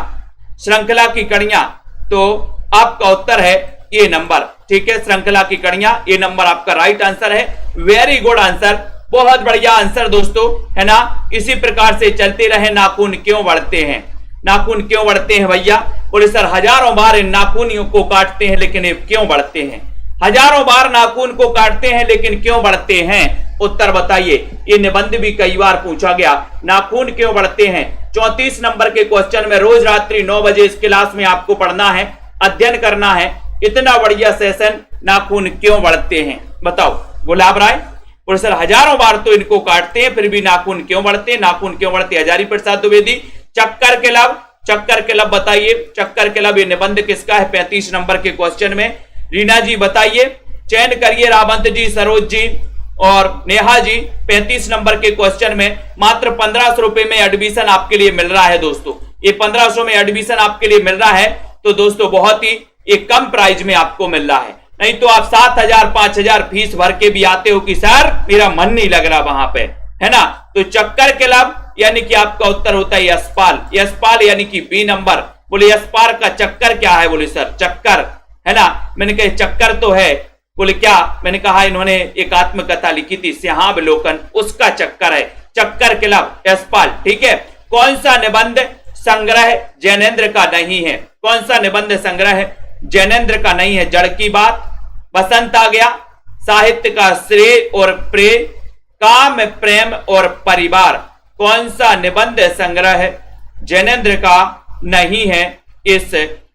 श्रृंखला की कड़ियां, तो आपका उत्तर है ये नंबर, ठीक है, श्रृंखला की कड़ियां, ये नंबर आपका राइट आंसर है। वेरी गुड आंसर, बहुत बढ़िया आंसर दोस्तों, है ना। इसी प्रकार से चलते रहे। नाखून क्यों बढ़ते हैं? नाखून क्यों बढ़ते हैं भैया? बोले सर हजारों बार इन नाखूनियों को काटते हैं लेकिन ये क्यों बढ़ते हैं? हजारों बार नाखून को काटते हैं लेकिन क्यों बढ़ते हैं? उत्तर बताइए। ये निबंध भी कई बार पूछा गया, नाखून क्यों बढ़ते हैं। 34 नंबर के क्वेश्चन में रोज रात्रि 9 बजे इस क्लास में आपको पढ़ना है, अध्ययन करना है। इतना बढ़िया सेशन, नाखून क्यों बढ़ते हैं बताओ। गुलाब राय बोले सर हजारों बार तो इनको काटते हैं फिर भी नाखून क्यों बढ़ते हैं? नाखून क्यों बढ़ते? हजारी प्रसाद द्विवेदी। चक्कर के लब, चक्कर के लब बताइए। चक्कर के लब ये निबंध किसका है? 35 नंबर के क्वेश्चन में। रीना जी बताइए। चयन करिए रावंत जी, सरोज जी और नेहा जी। 35 नंबर के क्वेश्चन में मात्र 1500 रुपए में एडमिशन आपके लिए मिल रहा है दोस्तों। ये 1500 में एडमिशन आपके लिए मिल रहा है तो दोस्तों बहुत ही एक कम प्राइस में आपको मिल रहा है। नहीं तो आप 7000 5000 फीस भर के भी आते हो कि सर मेरा मन नहीं लग रहा वहां पे, है ना। तो चक्कर के लब यानी कि आपका उत्तर होता है यशपाल। यशपाल यानी कि बी नंबर। बोले यशपाल का चक्कर क्या है? बोले सर चक्कर, है ना। मैंने कहा चक्कर तो है। बोले क्या? मैंने कहा इन्होंने एक आत्मकथा लिखी थी सिंहावलोकन, उसका चक्कर है। चक्कर के लब यशपाल, ठीक है। कौन सा निबंध संग्रह जैनेन्द्र का नहीं है? कौन सा निबंध संग्रह जैनेन्द्र का नहीं है? जड़ की बात, बसंत आ गया, साहित्य का श्रेय और प्रेय, काम प्रेम और परिवार। कौन सा निबंध संग्रह जैनेन्द्र का नहीं है? इस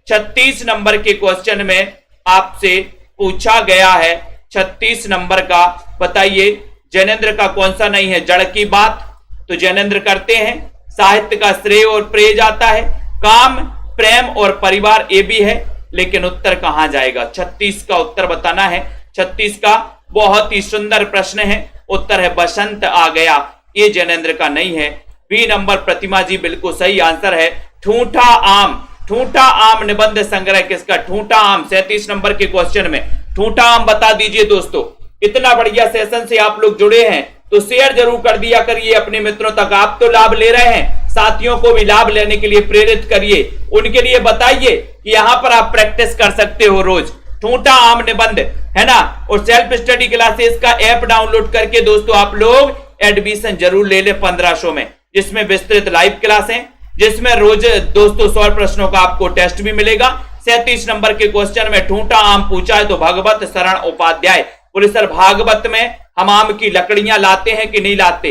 36 नंबर के क्वेश्चन में आपसे पूछा गया है। 36 नंबर का बताइए जैनेन्द्र का कौन सा नहीं है? जड़ की बात तो जैनेन्द्र करते हैं, साहित्य का श्रेय और प्रेय जाता है, काम प्रेम और परिवार ये भी है, लेकिन उत्तर कहां जाएगा? 36 का उत्तर बताना है। 36 का बहुत ही सुंदर प्रश्न है, उत्तर है बसंत आ गया। ये जैनेन्द्र का नहीं है। बी नंबर प्रतिमा जी बिल्कुल सही आंसर है। ठूठा आम, ठूठा आम निबंध संग्रह किसका? ठूठा आम 37 नंबर के क्वेश्चन में। ठूठा आम बता दीजिए दोस्तों। इतना बढ़िया सेशन से आप लोग जुड़े हैं तो शेयर जरूर कर दिया करिए अपने मित्रों तक। आप तो लाभ ले रहे हैं, साथियों को भी लाभ लेने के लिए प्रेरित करिए, उनके लिए बताइए कि यहां पर आप प्रैक्टिस कर सकते हो रोज। ठूठा आम निबंध, है ना। और सेल्फ स्टडी क्लासेस का ऐप डाउनलोड करके दोस्तों आप लोग एडमिशन जरूर ले ले 1500 में, जिसमें विस्तृत लाइव क्लासें, जिसमें रोज दोस्तों 100 प्रश्नों का आपको टेस्ट भी मिलेगा। 37 नंबर के क्वेश्चन में ठूठा आम पूछा है तो भगवत शरण उपाध्याय। बोले सर भागवत में हम आम की लकड़ियां लाते हैं कि नहीं लाते?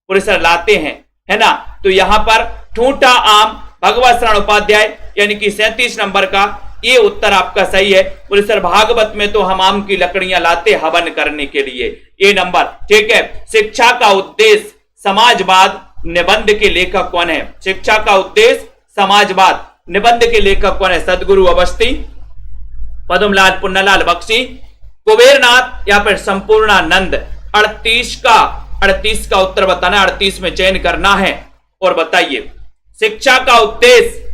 बोले सर लाते हैं, है ना। तो यहां पर ठूठा आम भगवत शरण उपाध्याय यानी कि 37 नंबर का ये उत्तर आपका सही है। बोले सर भागवत में तो हम आम की लकड़ियां लाते हवन करने के लिए, ये नंबर, ठीक है। शिक्षा का उद्देश्य समाजवाद निबंध के लेखक कौन है? शिक्षा का उद्देश्य समाजवाद निबंध के लेखक कौन है? सदगुरु अवस्थी, पद्मलाल पुन्नालाल बख्शी, कुबेरनाथ या फिर संपूर्णानंद। 38 का उत्तर बताना, 38 में चयन करना है। और बताइए शिक्षा का उद्देश्य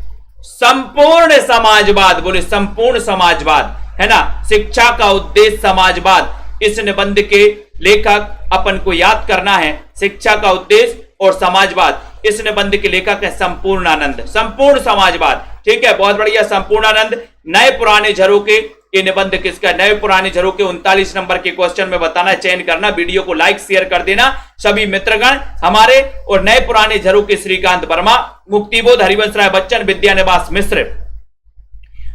संपूर्ण समाजवाद। बोले संपूर्ण समाजवाद, है ना। शिक्षा का उद्देश्य समाजवाद, इस निबंध के लेखक अपन को याद करना है। शिक्षा का उद्देश्य और समाजवाद, इस निबंध के लेखक है संपूर्णानंद। संपूर्ण समाजवाद, ठीक है, बहुत बढ़िया। संपूर्णानंद। नए पुराने झरोके, ये निबंध किसका? नए पुराने झरोके 39 नंबर के क्वेश्चन में बताना, चयन करना। वीडियो को लाइक शेयर कर देना सभी मित्रगण हमारे। और नए पुराने झरोके श्रीकांत वर्मा, मुक्तिबोध हरिवंश राय बच्चन, विद्यानिवास मिश्र।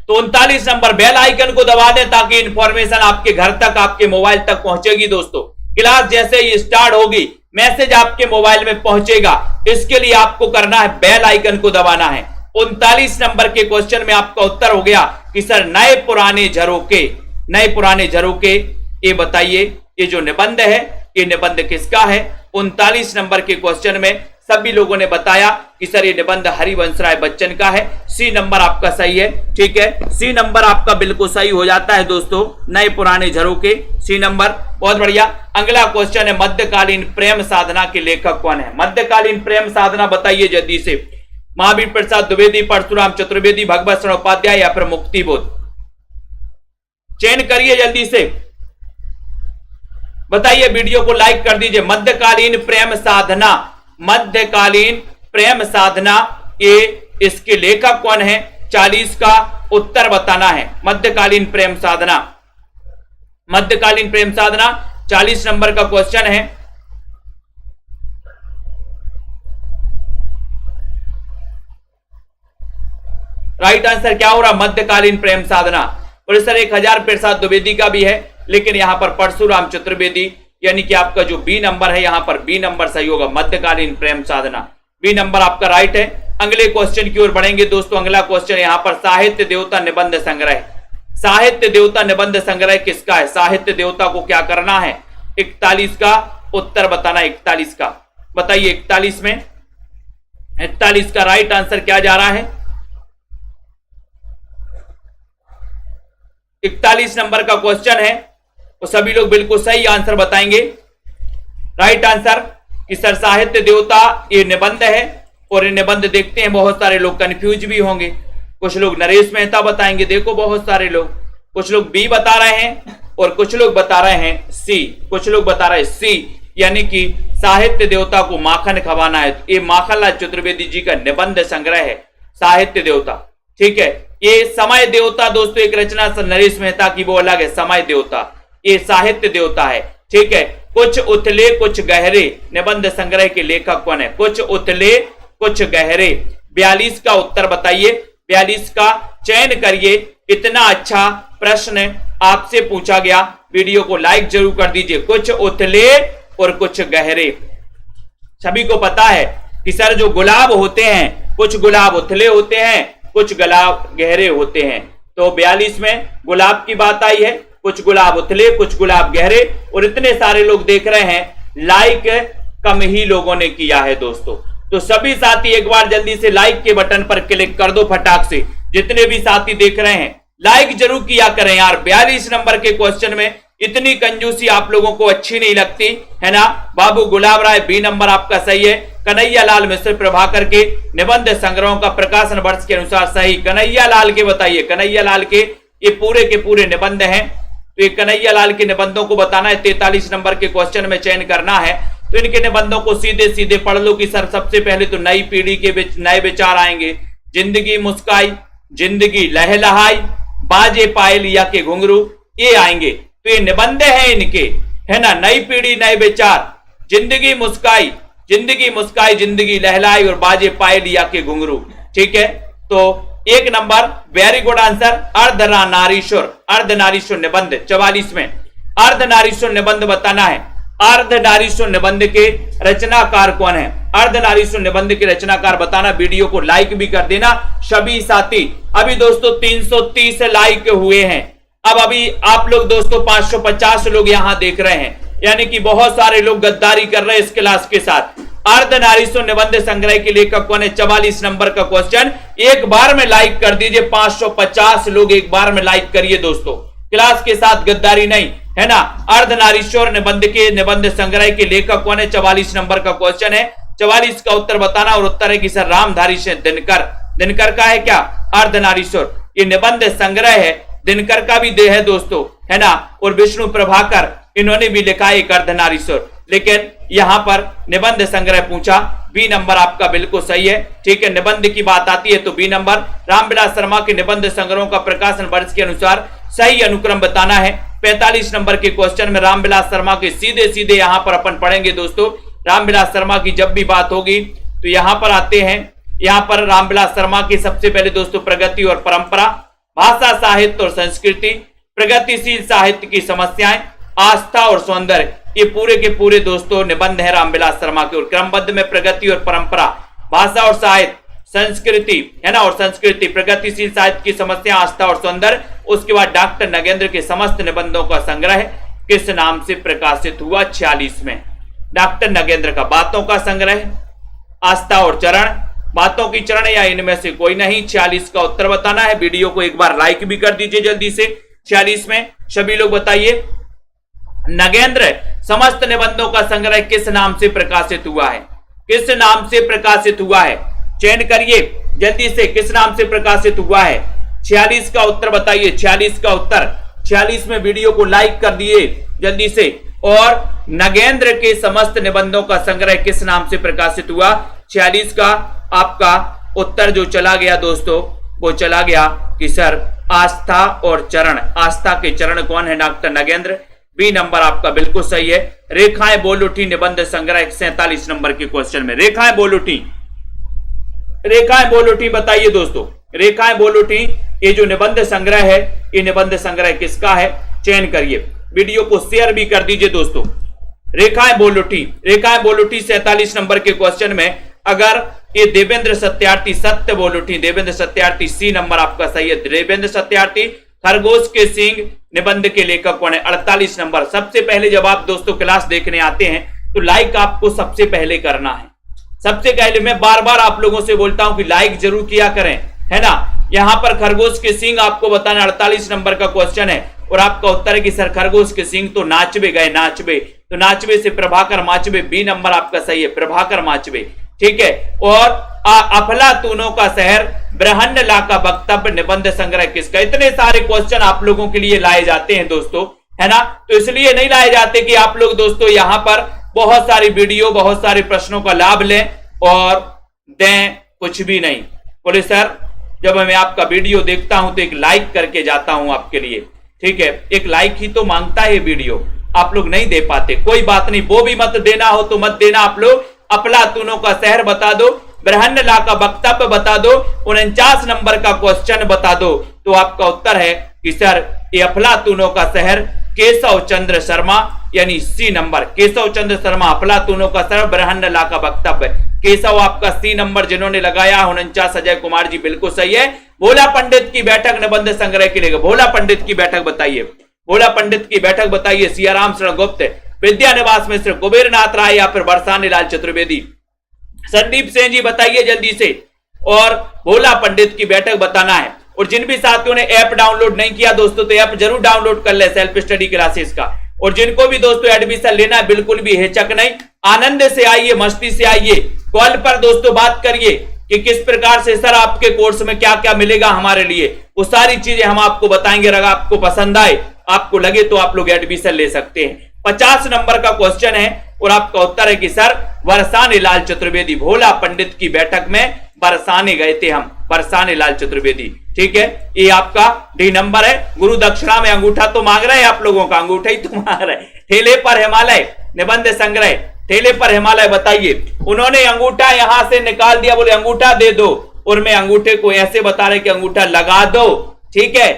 तो 39 नंबर बेल आइकन को दबा दें ताकि इंफॉर्मेशन आपके घर तक, आपके मोबाइल तक पहुंचेगी दोस्तों। क्लास जैसे ही स्टार्ट होगी मैसेज आपके मोबाइल में पहुंचेगा। इसके लिए आपको करना है बेल आइकन को दबाना है। 39 नंबर के क्वेश्चन में आपका उत्तर हो गया कि सर नए पुराने झरोके, ये बताइए ये जो निबंध है ये निबंध किसका है। 39 नंबर के क्वेश्चन में सभी लोगों ने बताया कि सर ये निबंध हरिवंश राय बच्चन का है। सी नंबर आपका सही है, ठीक है, सी नंबर आपका बिल्कुल सही हो जाता है दोस्तों, नए पुराने झरोके, सी नंबर, बहुत बढ़िया। अगला क्वेश्चन है मध्यकालीन प्रेम साधना के लेखक कौन है। मध्यकालीन प्रेम साधना बताइए जल्दी से। महावीर प्रसाद द्विवेदी, परशुराम चतुर्वेदी, भगवत शरण उपाध्याय या फिर मुक्तिबोध। चयन करिए जल्दी से, बताइए, वीडियो को लाइक कर दीजिए। मध्यकालीन प्रेम साधना ये इसके लेखक कौन है, 40 का उत्तर बताना है। मध्यकालीन प्रेम साधना 40 नंबर का क्वेश्चन है। राइट आंसर क्या हो रहा, मध्यकालीन प्रेम साधना। और सर 1000 प्रसाद द्विवेदी का भी है, लेकिन यहां पर परशुराम चतुर्वेदी, यानी कि आपका जो बी नंबर है यहां पर बी नंबर सही होगा, मध्यकालीन प्रेम साधना, बी नंबर आपका राइट है। अगले क्वेश्चन की ओर बढ़ेंगे दोस्तों। अगला क्वेश्चन यहां पर साहित्य देवता निबंध संग्रह। साहित्य देवता निबंध संग्रह किसका है, साहित्य देवता को क्या करना है, 41 का उत्तर बताना। 41 का बताइए, 41 में 41 का राइट आंसर क्या जा रहा है, 41 नंबर का क्वेश्चन है। तो सभी लोग बिल्कुल सही आंसर बताएंगे। राइट आंसर कि सर साहित्य देवता ये निबंध है, और ये निबंध देखते हैं बहुत सारे लोग कंफ्यूज भी होंगे। कुछ लोग नरेश मेहता बताएंगे, देखो बहुत सारे लोग, कुछ लोग बी बता रहे हैं और कुछ लोग बता रहे हैं सी, कुछ लोग बता रहे हैं सी, यानी कि साहित्य देवता को माखन खवाना है। ये माखनलाल चतुर्वेदी जी का निबंध संग्रह है साहित्य देवता, ठीक है। ये समय देवता दोस्तों एक रचना नरेश मेहता की, वो अलग है, समय देवता, ये साहित्य देवता है, ठीक है। कुछ उथले कुछ गहरे निबंध संग्रह के लेखक कौन है, कुछ उथले कुछ गहरे। 42 का उत्तर बताइए, 42 का चयन करिए। इतना अच्छा प्रश्न आपसे पूछा गया, वीडियो को लाइक जरूर कर दीजिए। कुछ उथले और कुछ गहरे, सभी को पता है कि सर जो गुलाब होते हैं, कुछ गुलाब उथले होते हैं, कुछ गुलाब गहरे होते हैं। तो 42 में गुलाब की बात आई है, कुछ गुलाब उथले कुछ गुलाब गहरे। और इतने सारे लोग देख रहे हैं, लाइक कम ही लोगों ने किया है दोस्तों। तो सभी साथी एक बार जल्दी से लाइक के बटन पर क्लिक कर दो फटाक से। जितने भी साथी देख रहे हैं लाइक जरूर किया करें यार। 42 नंबर के क्वेश्चन में इतनी कंजूसी आप लोगों को अच्छी नहीं लगती है ना। बाबू गुलाब राय, बी नंबर आपका सही है। कन्हैया लाल मिश्र प्रभाकर के निबंध संग्रहों का प्रकाशन वर्ष के अनुसार सही। कन्हैया लाल के बताइए, कन्हैया लाल के ये पूरे के पूरे निबंध हैं, तो ये कन्हैया लाल के निबंधों को बताना है। 43 नंबर के क्वेश्चन में चयन करना है, तो इनके निबंधों को सीधे सीधे पढ़ लो कि सर सबसे पहले तो नई पीढ़ी के नए विचार आएंगे। जिंदगी मुस्काई, जिंदगी लहलहाई, बाजे पायल या के घुंघरू, ये आएंगे। तो ये निबंध है इनके, है ना। नई पीढ़ी नए विचार, जिंदगी मुस्काई, जिंदगी मुस्काई, जिंदगी लहलाई और बाजे पायल या के घुंघरू, ठीक है। तो 1 नंबर वेरी गुड आंसर। अर्धनारीश्वर निबंध 44 में अर्धनारीश्वर निबंध बताना है। अर्धनारीश्वर निबंध के रचनाकार कौन है, अर्धनारीश्वर निबंध के रचनाकार बताना। वीडियो को लाइक भी कर देना सभी साथी। अभी दोस्तों 330 लाइक हुए हैं। अब अभी आप लोग दोस्तों 550 लोग यहां देख रहे हैं, यानी कि बहुत सारे लोग गद्दारी कर रहे हैं इस क्लास के साथ। अर्धनारीश्वर निबंध संग्रह के लेखक कौन है, 44 नंबर का क्वेश्चन। एक बार में लाइक कर दीजिए, 550 लोग एक बार में लाइक करिए दोस्तों, क्लास के साथ गद्दारी नहीं, है ना। अर्धनारीश्वर निबंध के निबंध संग्रह के लेखक कौन है, 44 नंबर का क्वेश्चन है। 44 का उत्तर बताना, और उत्तर है कि सर रामधारी सिंह दिनकर। दिनकर का है क्या अर्धनारीश्वर, ये निबंध संग्रह है, दिनकर का भी देह है दोस्तों, है ना। और विष्णु प्रभाकर, इन्होंने भी लिखा है एक अर्धनारीश्वर, लेकिन यहां पर निबंध संग्रह पूछा। बी नंबर आपका बिल्कुल सही है, ठीक है। निबंध की बात आती है तो बी नंबर। रामविलास शर्मा के निबंध संग्रहों का प्रकाशन वर्ष के अनुसार सही अनुक्रम बताना है। 45 नंबर के क्वेश्चन में रामविलास शर्मा के सीधे सीधे यहां पर अपन पढ़ेंगे दोस्तों। रामविलास शर्मा की जब भी बात होगी तो यहां पर आते हैं। यहां पर रामविलास शर्मा की सबसे पहले दोस्तों प्रगति और परंपरा, भाषा साहित्य और संस्कृति, प्रगतिशील साहित्य की समस्याएं, आस्था और सौंदर्य, ये पूरे के पूरे दोस्तों निबंध है रामविलास शर्मा के। और क्रमबद्ध में प्रगति और परंपरा, भाषा और साहित्य, संस्कृति, है ना, और संस्कृति, प्रगतिशील साहित्य की समस्या, आस्था और सौंदर्य। उसके बाद डॉक्टर नगेंद्र के समस्त निबंधों का संग्रह किस नाम से प्रकाशित हुआ 46 में? डॉक्टर नगेंद्र का बातों का संग्रह, आस्था और चरण, बातों की चरण या इनमें से कोई नहीं। 46 का उत्तर बताना है। वीडियो को एक बार लाइक भी कर दीजिए जल्दी से। 46 में सभी लोग बताइए, नगेंद्र समस्त निबंधों का संग्रह किस नाम से प्रकाशित हुआ है? किस नाम से प्रकाशित हुआ है? चयन करिए जल्दी से, किस नाम से प्रकाशित हुआ है? 46 का उत्तर बताइए। 46 का उत्तर, 46 में वीडियो को लाइक कर दिए जल्दी से। और नगेंद्र के समस्त निबंधों का संग्रह किस नाम से प्रकाशित हुआ? 46 का आपका उत्तर जो चला गया दोस्तों, वो चला गया कि सर आस्था और चरण। आस्था के चरण कौन है? डॉक्टर नगेंद्र। बी नंबर आपका बिल्कुल सही है। रेखाएं बोल उठी निबंध संग्रह 47 नंबर के क्वेश्चन में। रेखाएं बोल उठी, रेखाएं बोल उठी बताइए दोस्तों, रेखाएं बोल उठी ये जो निबंध संग्रह है, ये निबंध संग्रह किसका है? चयन करिए, वीडियो को शेयर भी कर दीजिए दोस्तों। रेखाएं बोल उठी, रेखाएं बोल उठी 47 नंबर के क्वेश्चन में अगर ये देवेंद्र सत्यार्थी सत्य बोल उठी, देवेंद्र सत्यार्थी, सी नंबर आपका सही है। देवेंद्र सत्यार्थी खरगोश के सींग निबंध के लेखक कौन है? 48 नंबर। सबसे पहले जब आप दोस्तों क्लास देखने आते हैं तो लाइक आपको सबसे पहले करना है। सबसे पहले मैं बार बार आप लोगों से बोलता हूं कि लाइक जरूर किया करें, है ना। यहां पर खरगोश के सींग आपको बताना 48 नंबर का क्वेश्चन है और आपका उत्तर है कि सर खरगोश के सींग तो नाचबे गए, नाचबे, तो नाचबे से प्रभाकर माचबे। बी नंबर आपका सही है, प्रभाकर माचबे, ठीक है। और अफलातूनों का शहर, बृहन्नला का वक्तव्य निबंध संग्रह किसका? इतने सारे क्वेश्चन आप लोगों के लिए लाए जाते हैं दोस्तों, है ना। तो इसलिए नहीं लाए जाते कि आप लोग दोस्तों यहां पर बहुत सारी वीडियो, बहुत सारे प्रश्नों का लाभ लें और दें कुछ भी नहीं। बोले सर जब मैं आपका वीडियो देखता हूं तो एक लाइक करके जाता हूं आपके लिए, ठीक है। एक लाइक ही तो मांगता है वीडियो, आप लोग नहीं दे पाते, कोई बात नहीं, वो भी मत देना हो तो मत देना। आप लोग अफलातूनों का शहर बता दो, बृहन्नला का वक्तव्य बता दो, 49 नंबर का क्वेश्चन बता दो, तो आपका उत्तर है कि सर ये अफलातूनों का शहर केशव चंद्र शर्मा, यानी सी नंबर, केशव चंद्र शर्मा, अफलातूनों का शहर, बृहन्नला का वक्तव्य। केशव आपका सी नंबर जिन्होंने लगाया 49 अजय कुमार जी, बिल्कुल सही है। भोला पंडित की बैठक निबंध संग्रह के लिए, भोला पंडित की बैठक बताइए, भोला पंडित की बैठक बताइए। सियाराम शरण गुप्त, विद्यानिवास मिश्र, कुबेरनाथ राय या फिर बरसाने लाल चतुर्वेदी। संदीप सिंह जी बताइए जल्दी से, और भोला पंडित की बैठक बताना है। और जिन भी साथियों ने ऐप डाउनलोड नहीं किया दोस्तों तो ऐप जरूर डाउनलोड कर ले सेल्फ स्टडी क्लासेस का। और जिनको भी दोस्तों एडमिशन लेना है बिल्कुल भी हिचक नहीं, आनंद से आइए, मस्ती से आइए। कॉल पर दोस्तों बात करिए कि किस प्रकार से सर आपके कोर्स में क्या क्या मिलेगा हमारे लिए, वो सारी चीजें हम आपको बताएंगे। अगर आपको पसंद आए, आपको लगे तो आप लोग एडमिशन ले सकते हैं। 50 नंबर का क्वेश्चन है और आपका उत्तर है कि सर बरसाने लाल चतुर्वेदी, भोला पंडित की बैठक में बरसाने गए थे हम, बरसाने लाल चतुर्वेदी, ठीक है। ये आपका डी नंबर है। गुरु दक्षिणा में अंगूठा तो मांग रहे हैं आप लोगों का, अंगूठा ही तो मांग रहे हैं। ठेले पर हिमालय निबंध संग्रह, ठेले पर हिमालय बताइए। उन्होंने अंगूठा यहां से निकाल दिया, बोले अंगूठा दे दो, और मैं अंगूठे को ऐसे बता रहे कि अंगूठा लगा दो, ठीक है।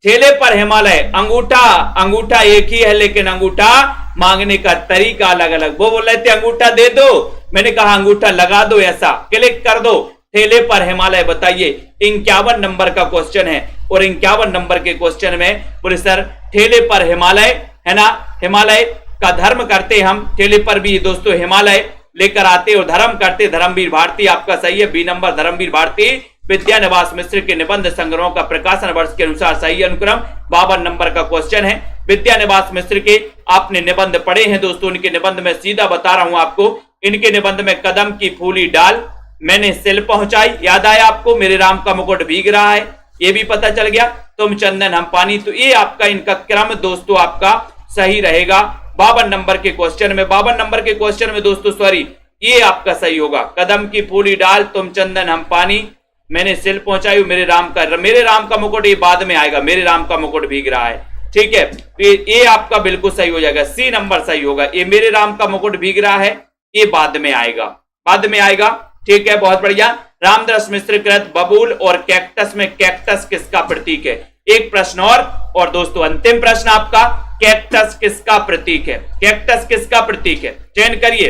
ठेले पर हिमालय, अंगूठा, अंगूठा एक ही है लेकिन अंगूठा मांगने का तरीका अलग अलग। वो बोल रहे थे अंगूठा दे दो, मैंने कहा अंगूठा लगा दो, ऐसा क्लिक कर दो। ठेले पर हिमालय बताइए। 51 नंबर का क्वेश्चन है और 51 नंबर के क्वेश्चन में बोले सर ठेले पर हिमालय, है ना, हिमालय का धर्म करते हम, ठेले पर भी दोस्तों हिमालय लेकर आते और धर्म करते। धर्मवीर भारती आपका सही है, बी नंबर धर्मवीर भारती। विद्यानिवास मिश्र के निबंध संग्रहों का प्रकाशन वर्ष के अनुसार सही अनुक्रम 52 नंबर का क्वेश्चन है। विद्यानिवास मिश्र के आपने निबंध पढ़े हैं दोस्तों, इनके निबंध में सीधा बता रहा हूं आपको। इनके निबंध में कदम की फूली डाल, मैंने सिल पहुंचाई, याद आया आपको, मेरे राम का मुकुट भीग रहा है, ये भी पता चल गया, तुम चंदन हम पानी। तो ये आपका इनका क्रम दोस्तों आपका सही रहेगा 52 नंबर के क्वेश्चन में। 52 नंबर के क्वेश्चन में दोस्तों सॉरी, ये आपका सही होगा। कदम की फूली डाल, तुम चंदन हम पानी, मैंने सिल पहुंचाई, मेरे राम का मुकुट, ये बाद में आएगा, मेरे राम का मुकुट भीग रहा है, ठीक है। ये आपका बिल्कुल सही हो जाएगा, सी नंबर सही होगा। ये मेरे राम का मुकुट भीग रहा है, ये बाद में आएगा, बाद में आएगा, ठीक है, बहुत बढ़िया। रामदास मिश्र कृत बबूल और कैक्टस में कैक्टस किसका प्रतीक है? एक प्रश्न और दोस्तों अंतिम प्रश्न आपका, कैक्टस किसका प्रतीक है? कैक्टस किसका प्रतीक है? चयन करिए,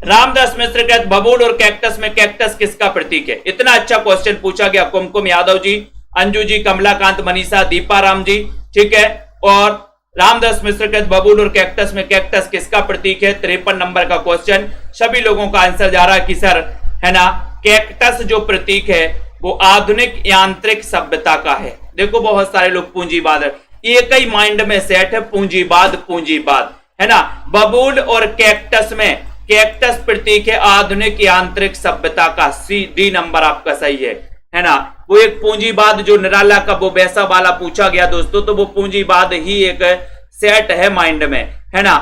रामदास मिश्र कहते बबूल और कैक्टस में कैक्टस किसका प्रतीक है? इतना अच्छा क्वेश्चन पूछा गया। कुमकुम यादव जी, अंजू जी, कमलाकांत, मनीषा, दीपा राम जी, ठीक है। और रामदास मिश्र कहते बबूल और कैक्टस में कैक्टस किसका प्रतीक है? 53 नंबर का क्वेश्चन। सभी लोगों का आंसर जा रहा है कि सर है ना, कैक्टस जो प्रतीक है वो आधुनिक यांत्रिक सभ्यता का है। देखो बहुत सारे लोग पूंजीवाद, एक ही माइंड में सेट है, पूंजीवाद पूंजीवाद, है ना। बबूल और कैक्टस में कैक्टस प्रतीक है आधुनिक यांत्रिक सभ्यता का। सी डी नंबर आपका सही है ना। वो एक पूंजीवाद जो निराला का वो वैसा वाला पूछा गया दोस्तों, तो वो पूंजीवाद ही एक सेट है माइंड में, है ना।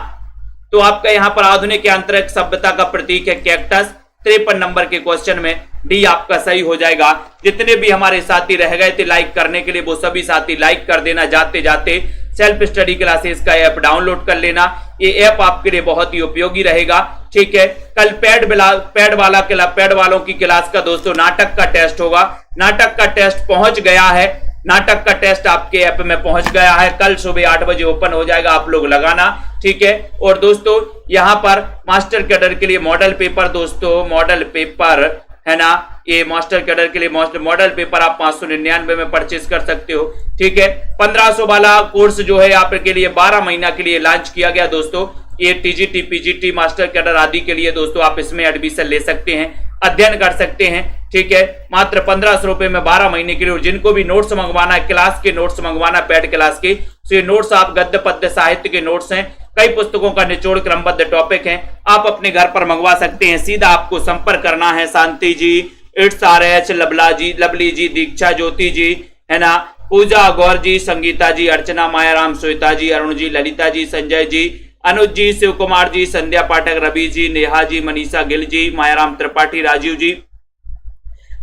तो आपका यहां पर आधुनिक यांत्रिक सभ्यता का प्रतीक है कैक्टस। 53 नंबर के क्वेश्चन में डी आपका सही हो जाएगा। जितने भी हमारे साथी रह गए थे लाइक करने के लिए, वो सभी साथी लाइक कर देना। जाते जाते सेल्फ स्टडी क्लासेस का ऐप डाउनलोड कर लेना, ये ऐप आपके लिए बहुत ही उपयोगी रहेगा, ठीक है। कल पैड वालों की क्लास का दोस्तों नाटक का टेस्ट होगा। नाटक का टेस्ट पहुंच गया है, नाटक का टेस्ट आपके ऐप में पहुंच गया है। कल सुबह 8 बजे ओपन हो जाएगा, आप लोग लगाना, ठीक है। और दोस्तों यहां पर मास्टर कैडर के लिए मॉडल पेपर दोस्तों, मॉडल पेपर है ना, ये मास्टर कैडर के लिए मॉडल पेपर आप 599 में परचेज कर सकते हो, ठीक है। 1500 वाला कोर्स जो है आपके लिए 12 महीना के लिए लॉन्च किया गया दोस्तों। ये टीजीटी, पीजीटी, मास्टर कैडर आदि के लिए दोस्तों आप इसमें एडमिशन ले सकते हैं, अध्ययन कर सकते हैं, ठीक है। मात्र 1500 रुपए में 12 महीने के लिए। और जिनको भी नोट्स मंगवाना है, क्लास के नोट्स मंगवाना है, पैड क्लास के, तो ये नोट्स आप गद्य पद्य साहित्य के नोट्स हैं, कई पुस्तकों का निचोड़ क्रमबद्ध टॉपिक है, आप अपने घर पर मंगवा सकते हैं। सीधा आपको संपर्क करना है शांति जी, इट्स RH, लवली जी, दीक्षा ज्योति जी, है ना, पूजा गौर जी, संगीता जी, अर्चना, मायाराम, श्वेता जी, अरुण जी, ललिता जी, संजय जी, अनुज जी, शिव कुमार जी, संध्या पाठक, रवि जी, नेहा जी, मनीषा गिल जी, मायाराम त्रिपाठी, राजीव जी,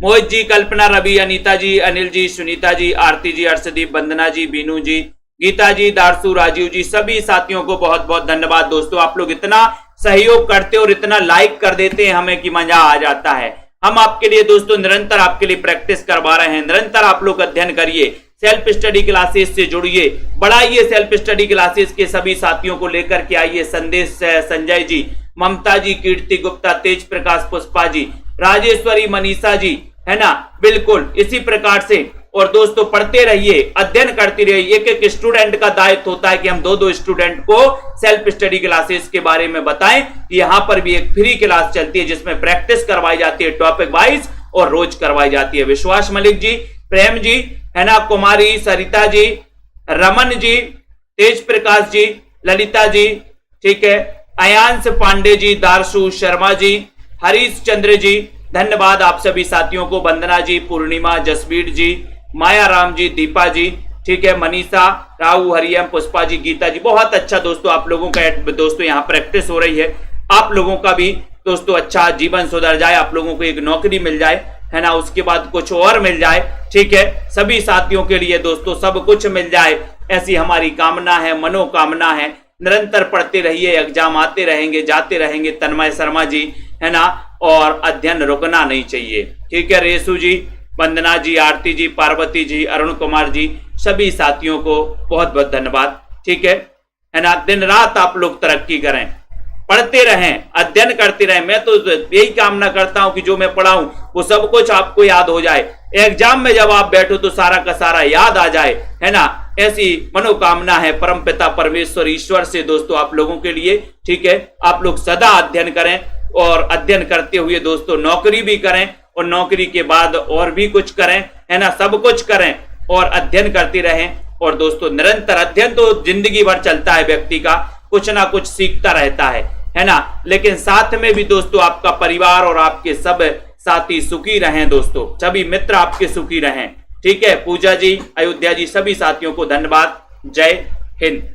मोहित जी, कल्पना, रवि, अनीता जी, अनिल जी, सुनीता जी, आरती जी, अर्षदीप, वंदना जी, बीनू जी, गीता जी, दारसू, राजीव जी, सभी साथियों को बहुत बहुत धन्यवाद दोस्तों। आप लोग इतना सहयोग करते और इतना लाइक कर देते हैं हमें कि मजा आ जाता है। हम आपके लिए दोस्तों निरंतर आपके लिए प्रैक्टिस करवा रहे हैं। निरंतर आप लोग अध्ययन करिए, सेल्फ स्टडी क्लासेस से जुड़िए, बढ़ाइए सेल्फ स्टडी क्लासेस के सभी साथियों को लेकर के आइए। संदेश संजय जी, ममता जी, कीर्ति गुप्ता, तेज प्रकाश, पुष्पा जी, राजेश्वरी, मनीषा जी, है ना, बिल्कुल इसी प्रकार से। और दोस्तों पढ़ते रहिए, अध्ययन करते रहिए। एक एक स्टूडेंट का दायित्व होता है कि हम दो स्टूडेंट को सेल्फ स्टडी क्लासेस के बारे में बताएं। यहां पर भी एक फ्री क्लास चलती है जिसमें प्रैक्टिस करवाई जाती है टॉपिक वाइज और रोज करवाई जाती है। विश्वास मलिक जी, प्रेम जी, है ना, कुमारी, सरिता जी, रमन जी, तेज प्रकाश जी, ललिता जी, ठीक है, अयांश पांडे जी, दारसू शर्मा जी, हरीश चंद्र जी, धन्यवाद आप सभी साथियों को। वंदना जी, पूर्णिमा, जसवीर जी, माया राम जी, दीपा जी, ठीक है, मनीषा, राहु, हरियम, पुष्पा जी, गीता जी, बहुत अच्छा दोस्तों आप लोगों का दोस्तों यहाँ प्रैक्टिस हो रही है। आप लोगों का भी दोस्तों अच्छा जीवन सुधर जाए, आप लोगों को एक नौकरी मिल जाए, है ना, उसके बाद कुछ और मिल जाए, ठीक है। सभी साथियों के लिए दोस्तों सब कुछ मिल जाए, ऐसी हमारी कामना है, मनोकामना है। निरंतर पढ़ते रहिए, एग्जाम आते रहेंगे, जाते रहेंगे। तन्मय शर्मा जी, है ना, और अध्ययन रुकना नहीं चाहिए, ठीक है। रेसू जी, वंदना जी, आरती जी, पार्वती जी, अरुण कुमार जी, सभी साथियों को बहुत बहुत धन्यवाद, ठीक है ना। दिन रात आप लोग तरक्की करें, पढ़ते रहें, अध्ययन करते रहें। मैं तो यही कामना करता हूं कि जो मैं पढ़ाऊं वो सब कुछ आपको याद हो जाए, एग्जाम में जब आप बैठो तो सारा का सारा याद आ जाए, है ना। ऐसी मनोकामना है परमपिता परमेश्वर ईश्वर से दोस्तों आप लोगों के लिए, ठीक है। आप लोग सदा अध्ययन करें और अध्ययन करते हुए दोस्तों नौकरी भी करें और नौकरी के बाद और भी कुछ करें, है ना, सब कुछ करें और अध्ययन करते रहें। और दोस्तों निरंतर अध्ययन तो जिंदगी भर चलता है, व्यक्ति का कुछ ना कुछ सीखता रहता है ना। लेकिन साथ में भी दोस्तों आपका परिवार और आपके सब साथी सुखी रहें दोस्तों, सभी मित्र आपके सुखी रहें, ठीक है। पूजा जी, अयोध्या जी, सभी साथियों को धन्यवाद। जय हिंद।